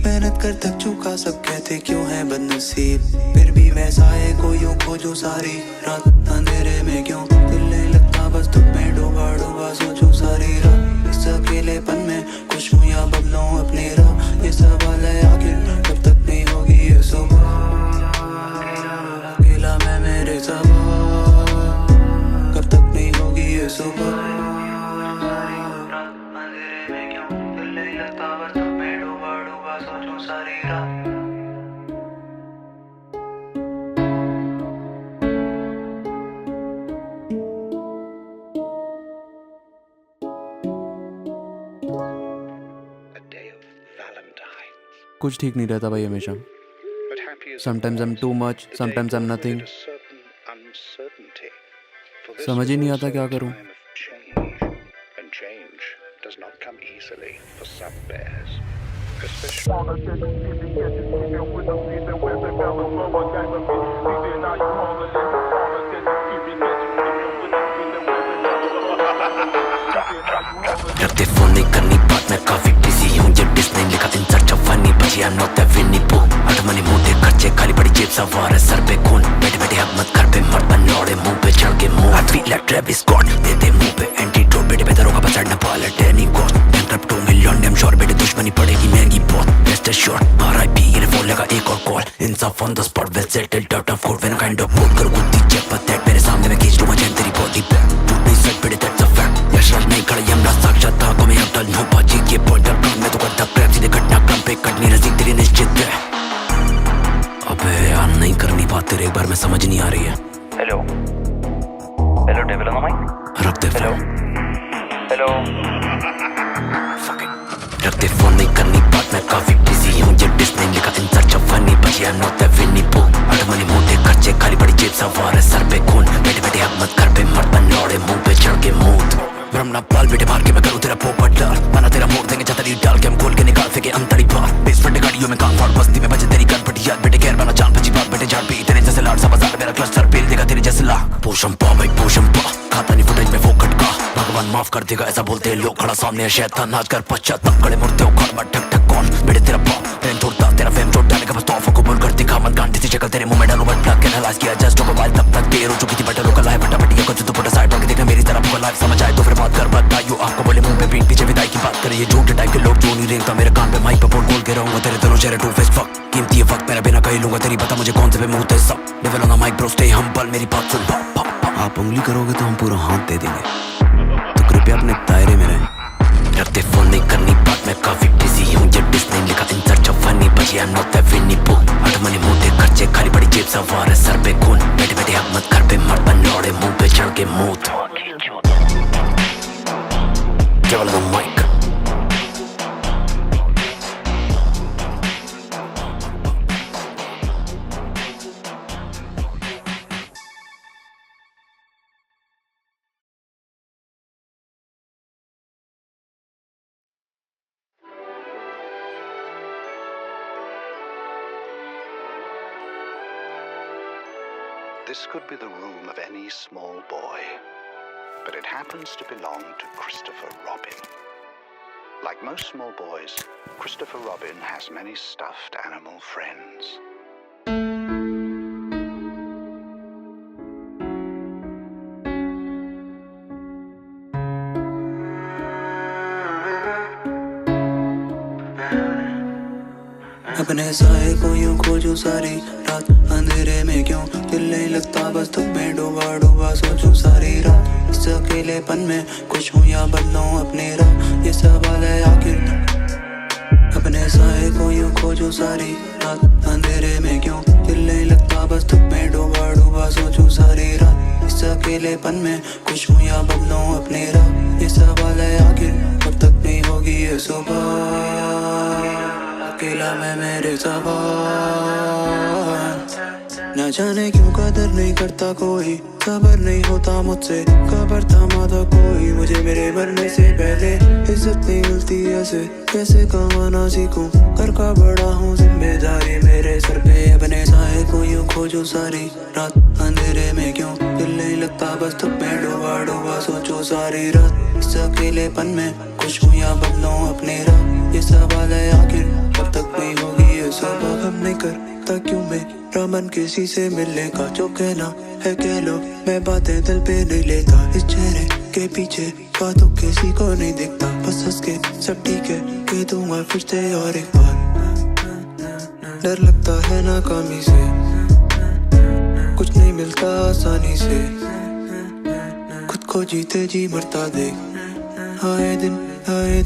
S2: मेहनत कर थक चुका सब कहते क्यों है बदनसीब फिर भी मैं साए को यूं खोजूं सारी रात अंधेरे में क्यों दिल नहीं लगता बस तुम में डूबा डूबा सोचूं सारी रात इस अकेलेपन में कुछ हूँ या बदलूं अपनी राह ये सवाल है आखिर कब तक नहीं होगी ये सुबह अकेला मैं मेरे ज़बान कब तक नहीं होगी ये सुबह
S3: कुछ ठीक नहीं रहता भाई हमेशा sometimes I am too much sometimes I am nothing समझ ही नहीं आता क्या करूं
S4: डरते फोन नहीं करनी बात मैं काफी बिजी हूँ ये डिस नहीं लिखा इन सर्च ऑफ फनी बची आई एम नॉट दैट विनी पू आठ मनी मोटे खर्चे खाली पड़ी जेब सवार है सर पे खून बैठे बैठे हक मत कर पे मर बन से शॉट RIP इन्हें फोन लगा एक और कॉल इंसाफ on the spot well settled out of court when kind of बोल कर गुत्ती चेक पर दैट मेरे सामने मैं खींच लूंगा चैन तेरी बॉडी पे झूठ नहीं सच बेटे दैट्स अ फैक्ट यशराज नहीं खड़ा यमला साक्षात को मैं अब डल हूं बाजी के पॉइंटर काम मैं तो करता क्रैप सीधे घटनाक्रम पे कटनी रसीद तेरी निश्चित है अबे यार नहीं करनी बात तेरे एक बार में समझ नहीं आ रही है
S5: hello hello devil on the mic
S4: रख दे
S5: हेलो हेलो
S4: रख दे फोन नहीं करनी बात मैं काफी बिजी हूँ ये डिस नहीं लिखा इन सर्च ऑफ फनी बची आई एम नॉट द विनी पू अटमनी मोटे खर्चे खाली पड़ी जेब सवार है सर पे खून बैठे बैठे अब मत कर पे मत बन लौड़े मुंह पे चढ़ के मूत ब्रह्मना पाल बेटे मार के मैं करूँ तेरा पोपट डाल बना तेरा मोड़ देंगे छतरी डाल के हम खोल के निकाल फेंके अंतरी बार बेस फटे गाड़ियों में कान फाड़ बस्ती में बजे तेरी कान फटी याद बेटे खैर बना जान बची बात बेटे झाड़ पी तेरे जैसे लाड़ सा बाजार मेरा क्लस्टर पेल देगा तेरे जैसे ला पोषम पा भाई पोषम पा खाता नहीं फुटेज में वो खटका भगवान माफ कर देगा ऐसा बोलते हैं लोग खड़ा सामने शैतान नाच कर पश्चाताप खड़े मुड़ते उखाड़ मत ठक ठक कौन बेटे तेरा बाप प्रेम तोड़ता तेरा फेम छोड़ डाले का बस तोहफा कबूल कर दिखा मत गांडी सी शक्ल तेरे मुंह में डालू बट प्लग एनालाइज किया जस्ट टॉक अबाउट तब तक देर हो चुकी थी बट लोकल लाइफ फटाफट ये कुछ तो पुट साइड होके देखना मेरी तरह पूरा लाइफ समझ आए तो फिर बात कर बताइयो आपको बोले मुंह पे पीठ पीछे विदाई की बात करे ये झूठे टाइप के लोग जो नहीं रेंगता मेरे कान पे माइक पे बोल बोल के रहूंगा तेरे दोनों चेहरे टू फेस फक कीमती है वक्त मेरा बिना कहीं लूंगा तेरी पता मुझे कौन से पे मुंह ते सब level on the mic bro stay humble मेरी बात सुन आप उंगली करोगे तो हम पूरा हाथ दे देंगे तो कृपया अपने दायरे में रहें रखते फोन नहीं करनी बात मैं काफी बिजी हूँ ये डिस नहीं लिखा इन सर्च ऑफ फनी बची आई एम नॉट द विनी पू अटमनी मोटे खर्चे खाली पड़ी जेब सवार है सर पे खून बैठे बैठे अब मत कर पे मत बन लौड़े मुंह पे चढ़ के मूत केवल the mic
S1: This could be the room of any small boy, but it happens to belong to Christopher Robin. Like most small boys, Christopher Robin has many stuffed animal friends.
S2: अपने साए को यूं खोजूं सारी रात अंधेरे में क्यों दिल नहीं लगता बस तुम में डूबा डूबा सोचूं सारी रात इस अकेलेपन में कुछ हूँ या बदलूं अपनी राह ये सवाल है आखिर अपने साए को यूं खोजूं सारी रात अंधेरे में क्यों दिल नहीं लगता बस तुम में डूबा डूबा सोचूं सारी रात इस अकेलेपन में कुछ हूँ या बदलूं अपनी राह ये सवाल है आखिर कब तक नहीं होगी ये सुबह अकेला मैं मेरे ज़बान न जाने क्यों कदर नहीं करता कोई खबर नहीं होता मुझसे खबर थमाता कोई मुझे मेरे मरने से पहले इज्जत नहीं मिलती ऐसे कैसे कमाना सीखूं घर का बड़ा हूँ जिम्मेदारी मेरे सर पे अपने साए को यूं खोजूं सारी रात अंधेरे में क्यों दिल नहीं लगता बस तुम में डूबा डूबा सोचो सारी रात इस अकेलेपन में कुछ हूँ या बदलूं अपनी राह ये सवाल है आखिर कब तक नहीं होगी ये सुबह हम नहीं करता क्यों मेरा मन किसी से मिलने का जो कहना है कह लो मैं बातें दिल पे नहीं लेता इस चेहरे के पीछे बातों किसी को नहीं दिखता बस हंस के सब ठीक है कह दूंगा फिर से और एक बार डर लगता है नाकामी से कुछ नहीं मिलता आसानी से खुद को जीते जी मरता देख आए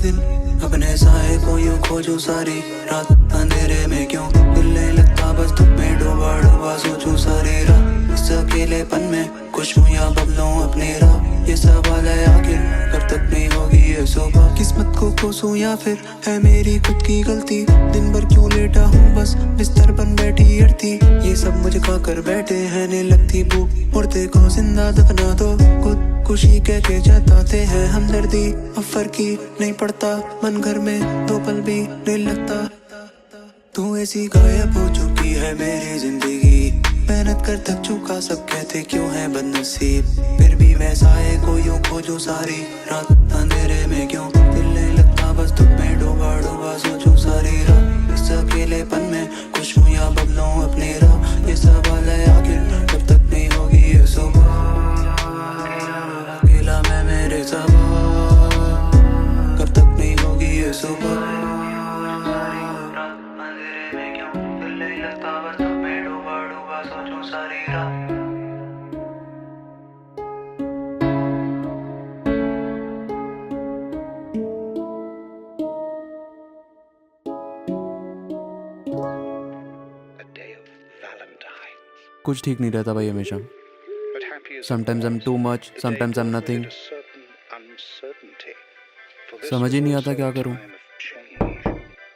S2: दिन अपने साए को यूं खोजूं सारी रात अंधेरे में क्यों दिल नहीं लगता बस तुम में डूबा डूबा सोचूं सारी रात इस अकेलेपन में कुछ हूँ या बदलूं अपनी राह ये सवाल है आखिर कब तक नहीं होगी ये सुबह किस्मत को कोसूं या फिर है मेरी खुद की गलती दिन भर क्यों लेटा हूँ बस बिस्तर बन बैठी अड़ती ये सब मुझे खा कर बैठे हैं नहीं लगती भूख मुर्दे को जिंदा दफना दो खुद खुशी कह के जताते हैं हमदर्दी अब फर्क ही नहीं पड़ता मन घर में दो पल भी नहीं लगता तू ऐसी गायब हो चुकी है मेरी जिंदगी मेहनत कर थक चुका सब कहते क्यों है बदनसीब फिर भी मैं साए को यूं खोजूं सारी रात अंधेरे में क्यों दिल नहीं लगता बस तुम में डूबा डूबा सोचूं सारी रात इस अकेलेपन में कुछ हूँ या बदलूं अपनी राह ये सवाल है आखिर कब तक नहीं होगी ये सुबह अकेला मैं मेरे ज़बान कब तक नहीं होगी ये सुबह
S3: कुछ ठीक नहीं रहता भाई हमेशा. Sometimes I'm too much, sometimes I'm nothing. समझ ही नहीं आता क्या करूं.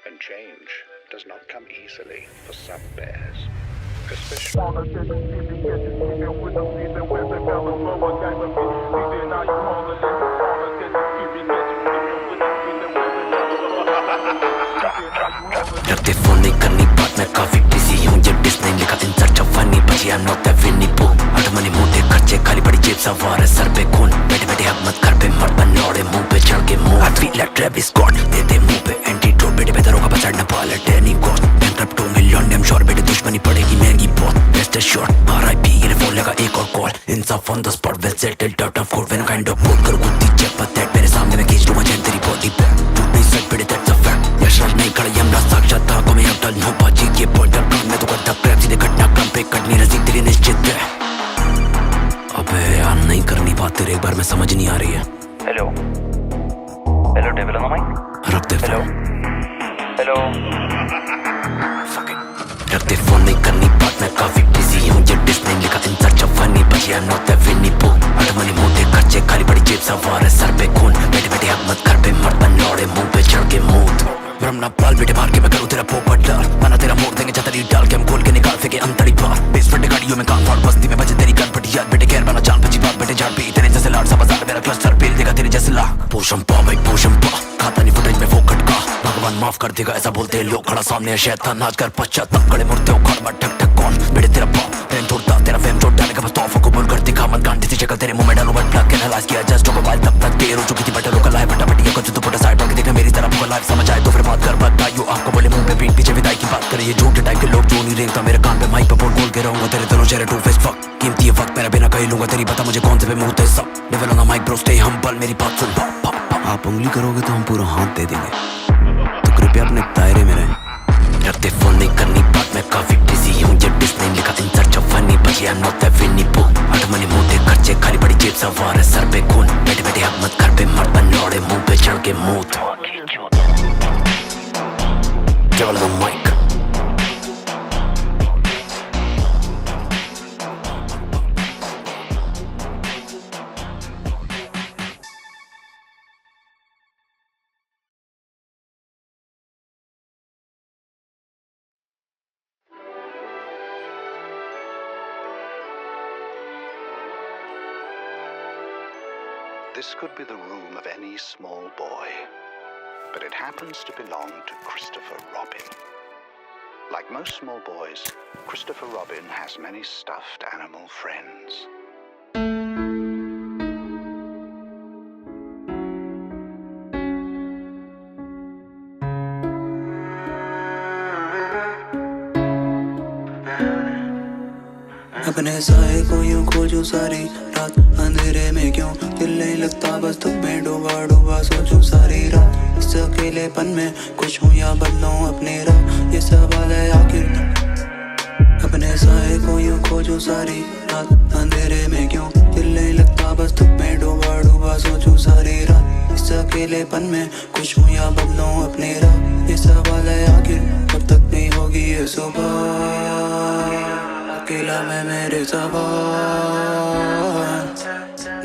S1: And change does not come easily for some bears, especially.
S4: डरते फोन नहीं करनी बात मैं काफी बिजी हूँ ये डिस नहीं लिखा इन सर्च ऑफ फनी बची आई एम नॉट दैट विनी पू अट मनी मोटे खर्चे खाली पड़ी जेब सवार है सर पे खून बैठे बैठे हक मत कर पे मर बनौड़े मुंह पे चढ़ के मुंह I feel like Travis Scott दे दे मुंह पे एंटीडोट बेटे बेदरों का पछाड़ना पाले टेनी गॉड बैंकरप्ट 2 मिलियन डैम श्योर बेटे दुश्मनी पड़ेगी महंगी बहुत बेस्ट शॉट आरआईपी ये फोन लगा एक और कॉल इंसाफ on the spot well settled out of court when kind of बोल कर गुत्ती चेक पर दैट मेरे सामने मैं खींच लूंगा चैन तेरी बॉडी पे टूट नहीं सट बेटे दैट्स अ फैक्ट यशराज नहीं खड़ा यमराज साक्षात को मैं अब डल हूं बाजी के पॉइंटर काम मैं तो करता क्रैप सीधे घटनाक्रम पे कटनी रसी तेरी निश्चित है अबे यार नहीं करनी बात तेरे एक बार में समझ नहीं आ रही है
S5: hello hello devil on the mic
S4: रख दे
S5: हेलो हेलो
S4: रख दे फोन नहीं करनी बात मैं काफी बिजी हूँ ये डिस नहीं लिखा इन सर्च ऑफ फनी बची आई एम नॉट दैट विनी पू अट मनी मोटे खर्चे खाली पड़ी जेब सवार है सर पे खून बैठे बैठे हक मत कर पे मर बनौड़े मुंह पे चढ़ के मूत ब्रह्मना पाल बेटे मार के मैं करूँ तेरा पोपट डाल बना तेरा मोड़ देंगे छतरी डाल के हम खोल के निकाल फेंके अंतड़ी पार बेस फटे गाड़ियों में कान फाड़ बस्ती में बजे तेरी गन फटी याद बेटे खैर बना जान बची बात बेटे झाड़ पी तेरे जैसे लाड़ सा बाजार मेरा क्लस्टर पेल देगा तेरे जैसे ला पोषम पा भाई पोषम पा खाता नहीं फुटेज में फोकट का भगवान माफ कर देगा ऐसा बोलते हैं लोग खड़ा सामने शैतान नाच कर पश्चाताप खड़े मुड़ते उखाड़ मत ठक ठक कौन बेटे तेरा बाप प्रेम तोड़ता तेरा फेम छोड़ डाले का बस तोहफा कबूल कर दिखा मत गांडी सी शक्ल तेरे मुंह में डालू बट प्लग एनालाइज किया जस्ट को मोबाइल तब तक देर हो चुकी थी बटर लोकल लाइफ फटाफट ये कुछ तो पुट साइड होके देखना मेरी तरफ को लाइफ समझ आए तो फिर बात कर बताइयो आपको बोले मुंह पे पीठ पीछे विदाई की बात करे ये झूठे टाइप के लोग जो नहीं रेंगता मेरे कान पे माइक पे बोल बोल के रहूंगा तेरे दोनों चेहरे टू फेस फक कीमती ये वक्त मेरा बिना कहीं लूंगा तेरी पता मुझे कौन से पे मुंह ते सब level on the mic bro stay humble मेरी बात सुन आप उंगली करोगे तो हम पूरा हाथ दे देंगे तो कृपया अपने दायरे में रहें रखते फोन नहीं करनी बात मैं काफी बिजी हूँ ये डिस नहीं लिखा इन सर्च ऑफ फनी बची आई एम नॉट दैट विनी पू अट मनी मोटे खर्चे खाली पड़ी जेब सवार है सर पे खून बैठे बैठे हक मत कर पे मर बनौड़े मुंह पे चढ़ के मूत केवल the mic
S1: This could be the room of any small boy, but it happens to belong to Christopher Robin. Like most small boys, Christopher Robin has many stuffed animal friends.
S2: अपने साए को यूं खोजूं सारी रात अंधेरे में क्यों दिल नहीं लगता बस तुम में डूबा डूबा सोचूं सारी रात इस अकेलेपन में कुछ हूँ या बदलूं अपनी राह ये सवाल है आखिर अपने साए को यूं खोजूं सारी रात अंधेरे में क्यों दिल नहीं लगता बस तुम में डूबा डूबा सोचूं सारी रात इस अकेलेपन में कुछ हूँ या बदलूं अपनी राह ये सवाल है आखिर कब तक नहीं होगी ये सुबह अकेला मैं मेरे ज़बान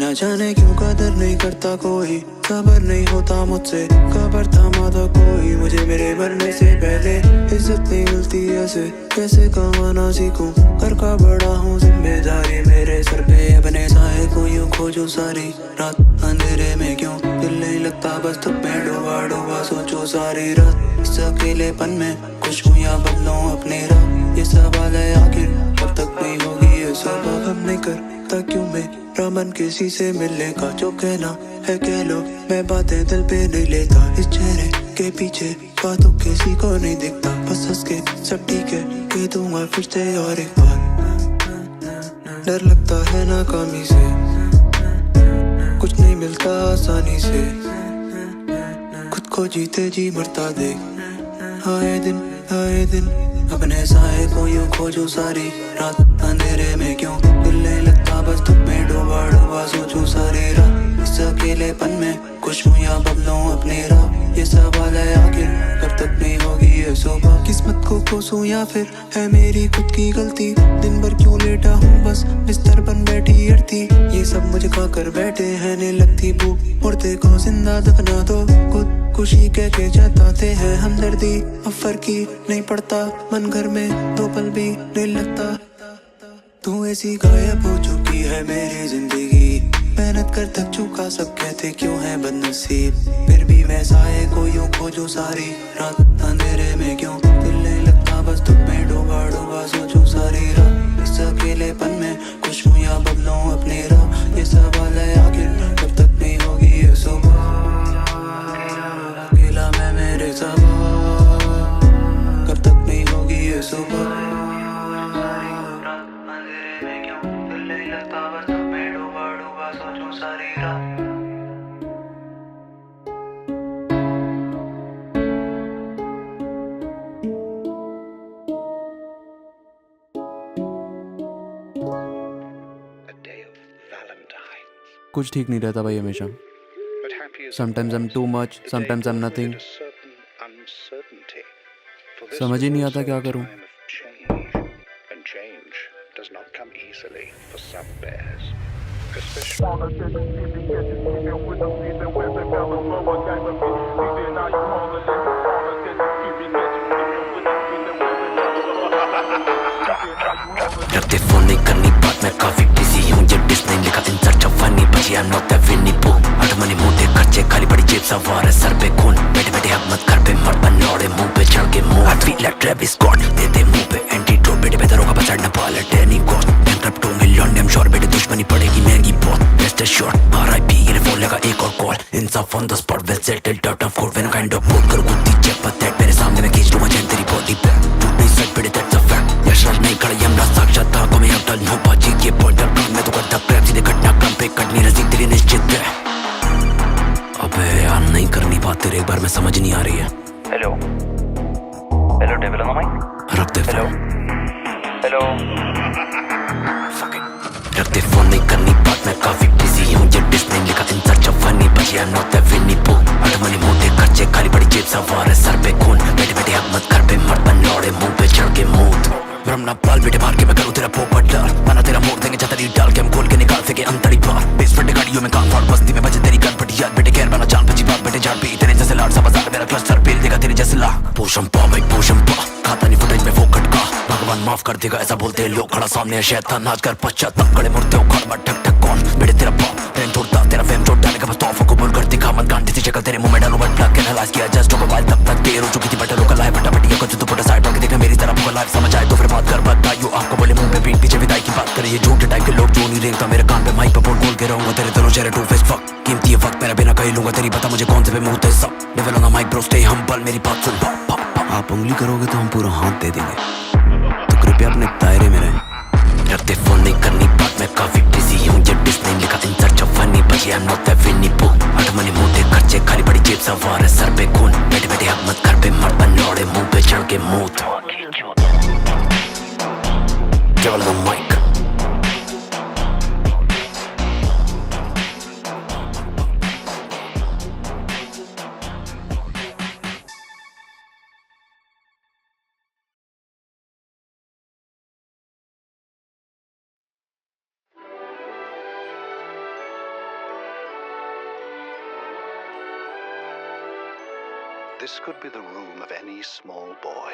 S2: न जाने क्यों कदर नहीं करता कोई खबर नहीं होता मुझसे खबर थमाता कोई मुझे मेरे मरने से पहले इज्जत नहीं मिलती ऐसे कैसे कमाना सीखूं घर का बड़ा हूँ जिम्मेदारी मेरे सर पे अपने साए को यूं खोजूं सारी रात अंधेरे में क्यों दिल नहीं लगता बस तुम में डूबा डूबा सोचो सारी रात इस अकेलेपन में कुछ हूँ या बदलूं अपनी राह ये सवाल है आखिर कब तक नहीं होगी ये सुबह हम नहीं करता क्यों मेरा मन किसी से मिलने का जो कहना है कह लो मैं बातें दिल पे नहीं लेता इस चेहरे के पीछे बातों किसी को नहीं दिखता बस हंस के सब ठीक है कह दूंगा फिर से और एक बार डर लगता है नाकामी से कुछ नहीं मिलता आसानी से खुद को जीते जी मरता देख आए दिन अपने साए को यूं खोजूं सारी रात अंधेरे में क्यों दिल नहीं लगता बस तुम में डूबा डूबा सोचूं सारी रात इस अकेलेपन में कुछ हूँ या बदलूं अपनी राह ये सवाल है आखिर कब तक नहीं होगी ये सुबह किस्मत को कोसूं या फिर है मेरी खुद की गलती? दिन भर क्यों लेटा हूँ बस बिस्तर बन बैठी अड़ती? ये सब मुझे खा कर बैठे हैं, नहीं लगती भूख, मुर्दे को जिंदा दफना दो। खुद खुशी कह के जताते हैं हमदर्दी, अब फर्क ही नहीं पड़ता, मन घर में दो पल भी नहीं लगता। तू ऐसी गायब हो चुकी है मेरी जिंदगी, मेहनत कर थक चुका, सब कहते क्यों है बदनसीब। फिर भी वैसा है कोई यूं खोजूं सारी रात, अंधेरे में क्यों दिल नहीं लगता, बस तुम में डूबा डूबा सोचूं सारी रात। इस अकेलेपन में खुश हूँ या बदलूं अपनी राह, ये सवाल है आखिर कब तक नहीं होगी ये सुबह। अकेला मैं मेरे सवाल, कब तक नहीं होगी ये सुबह।
S3: कुछ ठीक नहीं रहता भाई हमेशा। Sometimes I'm too much, sometimes I'm nothing. समझ ही नहीं आता क्या करूं।
S4: डरते फोन नहीं करनी बात, मैं काफी बिजी हूँ, ये डिस्नी लिखा इन सर्च ऑफ फनी, बची आई एम नॉट द विनी पू। अटमनी मोटे खर्चे, खाली पड़ी जेब सवार है सर पे खून, बैठे बैठे हक मत कर पे मर बनौड़े मुंह पे चढ़ के मुंह। I feel like Travis Scott, दे दे मुंह पे एंटीडोट, बेटे बेहतर होगा बचाड़ ना पाले टेनी cost. Bankrupt 2 million damn sure, बेटे दुश्मनी पड़ेगी महंगी बहुत। बेस्ट शॉट RIP, ये फोन लगा एक और कॉल, इंसाफ on the spot, well settled out of court, when kind of बोल कर गुत्ती चेक पर दैट, मेरे सामने मैं खींच लूंगा चैन तेरी बॉडी पे, टूट नहीं सच बेटे दैट्स अ फैक्ट। यशराज नहीं खड़ा यमराज साक्षात था को मैं अटल हूँ बाजी के पॉइंटर काम, मैं तो करता क्रैप सीधे घटनाक्रम पे कटनी रसी तेरी निश्चित है। अबे यार नहीं करनी बात तेरे, एक बार में समझ नहीं आ रही है।
S5: Hello hello devil on the mic.
S4: रख दे
S5: हेलो हेलो
S4: रख दे फोन, नहीं करनी बात, मैं काफी बिजी हूँ, ये डिस्नी लिखा इन सर्च ऑफ फनी, बची आई एम नॉट द विनी पू। अटमनी मोटे खर्चे, खाली पड़ी जेब सवार है सर पे खून, बैठे बैठे हक मत कर पे मर बनौड़े मुंह पे चढ़ के मुंह। ब्रह्मना पाल बेटे मार के मैं करूँ तेरा पोपट डाल, बना तेरा मोड़ देंगे छतरी डाल के हम खोल के निकाल फेंके अंतड़ी पार। बेसमेंट गाड़ियों में कान फाड़, बस्ती में बजे तेरी गन फटी याद, बेटे खैर बना जान बची बात, बेटे झाड़ पी तेरे जैसे लाड सा बाजार, मेरा क्लस्टर पेल देगा तेरे जैसे ला। पोषम पा भाई पोषम पा, खाता नहीं फुटेज में वो खटका, भगवान माफ कर देगा ऐसा बोलते हैं लोग, खड़ा सामने है शैतान नाच कर पश्चाताप, खड़े मुड़ते उखाड़ मत ठक ठक कौन, बेटे तेरा बाप ट्रेन तोड़ता, तेरा फेम चोट डाले का बस तोहफा कबूल कर दिखा, मत गांडी सी शक्ल तेरे मुंह में डालूं बट प्लग एनालाइज किया जस्ट टॉक मोबाइल, तब तक देर हो चुकी थी बटर रोका लाइव फटाफट ये कुछ तो पुट साइड होके देखना मेरी तरफ लाइव, समझ आए तो फिर बात कर बताइयो। आपको बोले मुंह पे पीठ पीछे विदाई की बात करे, ये झूठे टाइप के लोग जो नहीं रेंगता मेरे कान पे माइक पे बोल बोल के रहूंगा तेरे दोनों चेहरे टू फेस फक, कीमती है वक्त मेरा बिना कहीं लूंगा तेरी, पता मुझे कौन से पे मुंह ते सब। Devil on the mic bro stay humble, मेरी बात सुन, आप उंगली करोगे तो हम पूरा हाथ दे देंगे, तो कृपया अपने दायरे में रहें। रखते फोन नहीं करनी बात, मैं काफी बिजी हूँ, ये डिस्नी लिखा इन सर्च ऑफ फनी, बची आई एम नॉट द विनी पू। अटमनी मोटे खर्चे, खाली पड़ी जेब सवार है सर पे खून, बैठे बैठे हक मत कर पे मर बनौड़े मुंह पे चढ़ के मुंह। Devil on the mic.
S1: This could be the room of any small boy,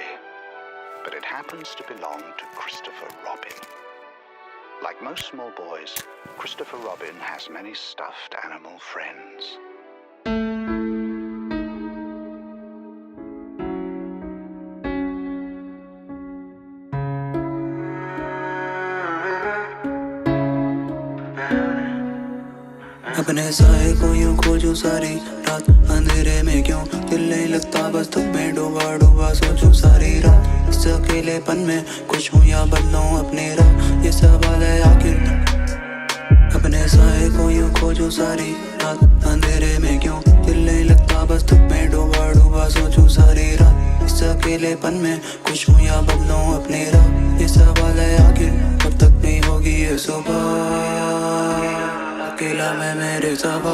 S1: but it happens to belong to Christopher Robin. Like most small boys, Christopher Robin has many stuffed animal friends.
S2: अपने साए को यूं खोजूं सारी रात, अंधेरे में क्यों दिल नहीं लगता, बस तुम में डूबा डूबा सोचूं सारी रात। इस अकेलेपन में कुछ हूँ या बदलूं अपनी राह, ये सवाल है आखिर। अपने साए को यूं खोजूं सारी रात, अंधेरे में क्यों दिल नहीं लगता, बस तुम में डूबा डूबा सोचूं सारी रात। इस अकेलेपन में कुछ हूँ या बदलूं अपनी राह, ये सवाल है आखिर कब तक नहीं होगी ये सुबह। अकेला मैं मेरे सवाल,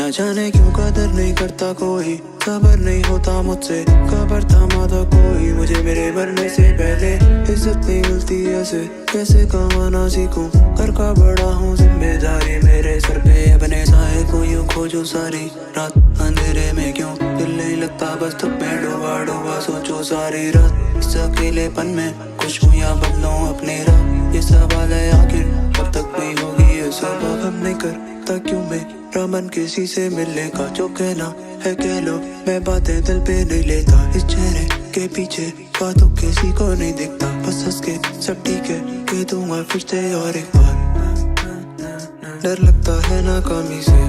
S2: न जाने क्यों कदर नहीं करता कोई, खबर नहीं होता मुझसे खबर थमा था कोई मुझे मेरे मरने से पहले। इज्जत नहीं मिलती ऐसे कैसे कमाना सीखूं, घर का बड़ा हूँ जिम्मेदारी मेरे सर पे। अपने साए को यूं खोजूं सारी रात अंधेरे में, क्यों दिल नहीं लगता बस तुम में डूबा डूबा सोचो सारी रात। इस अकेलेपन में खुशबुयां बदलूं अपनी राह, ये सवाल है आखिर कब तक नहीं होगी ये सब। हम नहीं करता क्यों मेरा मन किसी से मिलने का, जो कहना है कह लो मैं बातें दिल पे नहीं लेता। इस चेहरे के पीछे बातों किसी को नहीं दिखता, बस हंस के सब ठीक है कह दूंगा फिर से और एक बार। डर लगता है नाकामी से,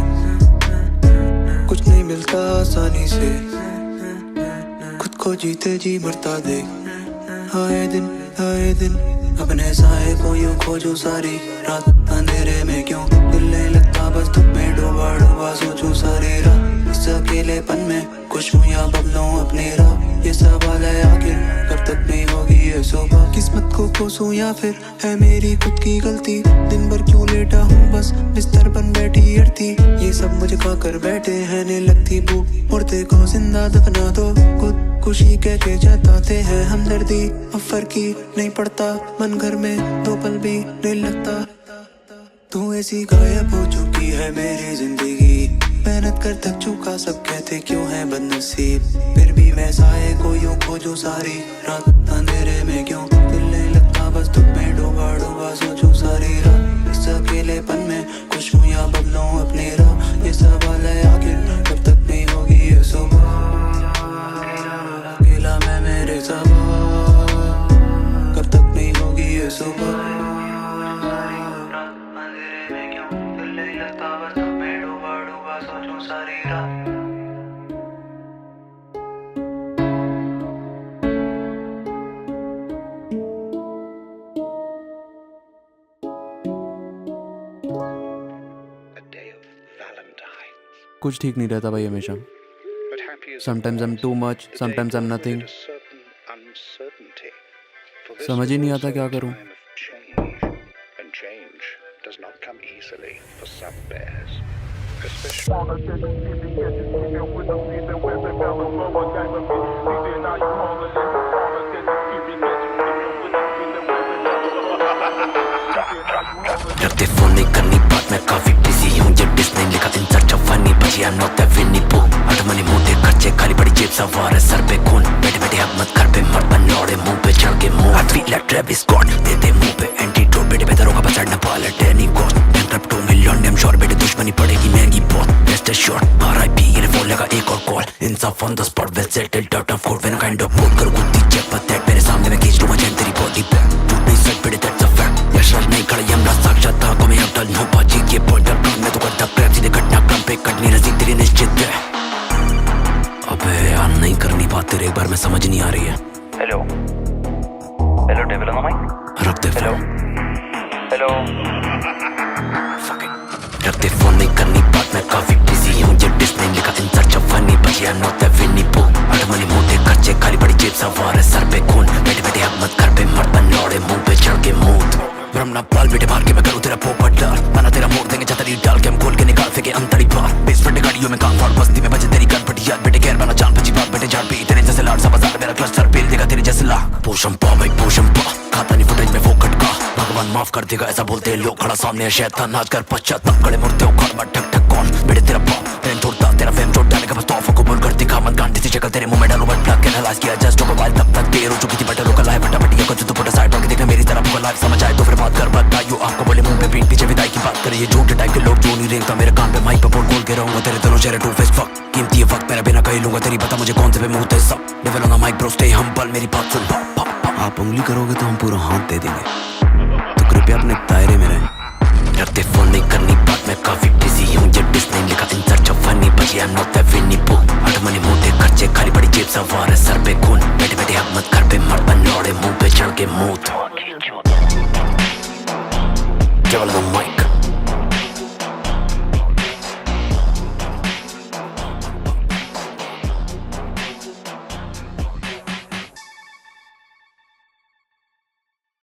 S2: कुछ नहीं मिलता आसानी से, खुद को जीते जी मरता देख आए दिन अपने साए को यूं खोजूं सारी रात अंधेरे में, क्यों दिल नहीं लगता बस तुम में डूबा डूबा सोचूं सारी रात। इस अकेलेपन में खुशबुयां बदलूं अपनी राह, ये सवाल है आखिर कब तक नहीं होगी ये सुबह। किस्मत को कोसूं या फिर है मेरी खुद की गलती, दिन भर क्यों लेटा हूँ बस बिस्तर बन बैठी अड़ती। ये सब मुझे खा कर बैठे हैं नहीं लगती भूख, मुर्दे को जिंदा दफना दो खुद खुशी कह के जताते हैं हमदर्दी। अब फर्क ही नहीं पड़ता मन घर में दो पल भी नहीं लगता, तू ऐसी गायब हो चुकी है मेरी जिंदगी। मेहनत कर थक चुका सब कहते क्यों है बदनसीब, फिर भी मैं साए को यूं खोजूं सारी रात अंधेरे में, क्यों दिल नहीं लगता बस तुम में डूबा डूबा सोचूं सारी रात। इस अकेलेपन में खुशबुयां बदलूं अपनी राह, ये सवाल है आखिर कब तक नहीं होगी ये सुबह। अकेला मैं मेरे सबा, कब तक नहीं होगी ये सुबह।
S3: कुछ ठीक नहीं रहता भाई हमेशा। Sometimes I'm too much, sometimes I'm nothing. समझ ही नहीं आता क्या करूं।
S4: डरते फोन नहीं करनी बात मैं काफी बिजी हूँ, ये डिस्ने लिखा इन सर्च ऑफ फनी बची आई एम नॉट द विनी पू। अटमनी मोटे खर्चे खाली पड़ी जेब सवार है सर पे खून, बैठे बैठे हक मत कर पे मर बनौड़े मुंह पे चढ़ के मुंह। I feel like Travis Scott दे दे मुंह पे एंटीडोट, बेटे बेहतर होगा बचाना पाले टेनी cost. Bankrupt 2 million damn sure बेटे दुश्मनी पड़ेगी महंगी बहुत। बेस्ट शॉट आरआईपी ये फोन लगा एक और कॉल, इंसाफ on the spot well settled out of court when kind of बोल कर गुत्ती चेक पर दैट मेरे सामने मैं खींच लूंगा चैन तेरी बॉडी पे। टूट नहीं सच बेटे दैट्स अ फैक्ट, यशराज नहीं खड़ा यमराज साक्षात को मैं अब डल हूं बाजी के पॉइंटर काम मैं तो करता क्रैप सीधे घटनाक्रम पे कटनी रसी तेरी निश्चित है। अबे यार नहीं करनी बात तेरे एक बार में समझ नहीं आ रही है।
S5: Hello hello devil on the mic,
S4: रख दे फोन,
S5: हेलो
S4: रख दे फोन नहीं करनी बात मैं काफी बिजी हूँ, ये डिस्ने लिखा इन सर्च ऑफ फनी बची आई एम नॉट द विनी पू। अटमनी मोटे खर्चे खाली पड़ी जेब सवार है सर पे खून, बैठे बैठे हक मत कर पे मर बनौड़े मुंह पे चढ़ के मुंह। ब्रह्मना पाल बेटे मार के मैं करूँ तेरा पोपट डाल, बना तेरा मोड़ देंगे छतरी डाल के हम खोल के निकाल फेंके अंतड़ी बार। बेसमेंट गाड़ियों में काम फाड़ बस्ती में बजे तेरी गन फटी याद बेटे खैर बना जान बची बात बेटे झाड़ पी तेरे जैसे लाड़ सा बाजार मेरा क्लस्टर पेल देगा तेरे जैसे ला। पोषम पा भाई पोषम पा खाता नहीं फुटेज में वो खटका, भगवान माफ कर देगा ऐसा बोलते हैं लोग, खड़ा सामने है शैतान नाच कर पश्चाताप खड़े मुड़ते हो खड़ मत ठक ठक कौन बेटे तेरा बाप ट्रेन तोड़ता तेरा फेम छोड़ डाले का बस तोहफा कबूल कर दिखा मत गांडी सी शक्ल तेरे मुंह में डालू बट प्लग एनालाइज किया जस्ट को मोबाइल तब तक देर हो चुकी थी बटर रोका लाए फटाफट ये कुछ तो पुट साइड होके देखना मेरी तरफ को लाइव समझ आए तो फिर बात कर बताइयो आपको बोले मुंह पे पीठ पीछे विदाई की बात करे ये झूठे टाइप के लोग जो नहीं रेंगता मेरे कान पे माइक पे बोल बोल के रहूंगा तेरे दोनों चेहरे टू फेस फक कीमती है वक्त मेरा बिना कही लूंगा तेरी पता मुझे कौन से पे मुंह ते सब devil on the mic bro stay humble मेरी बात सुन। आप उंगली करोगे तो हम पूरा हाथ दे देंगे, तो कृपया अपने दायरे में रहें। रखते फोन नहीं करनी बात मैं काफी बिजी हूँ, ये डिस्ने लिखा इन सर्च ऑफ फनी बची आई एम नॉट द विनी पू। अटमनी मोटे खर्चे खाली पड़ी जेब सवार है सर पे खून, बैठे बैठे हक मत कर पे मर बनौड़े मुंह पे चढ़ के मुंह।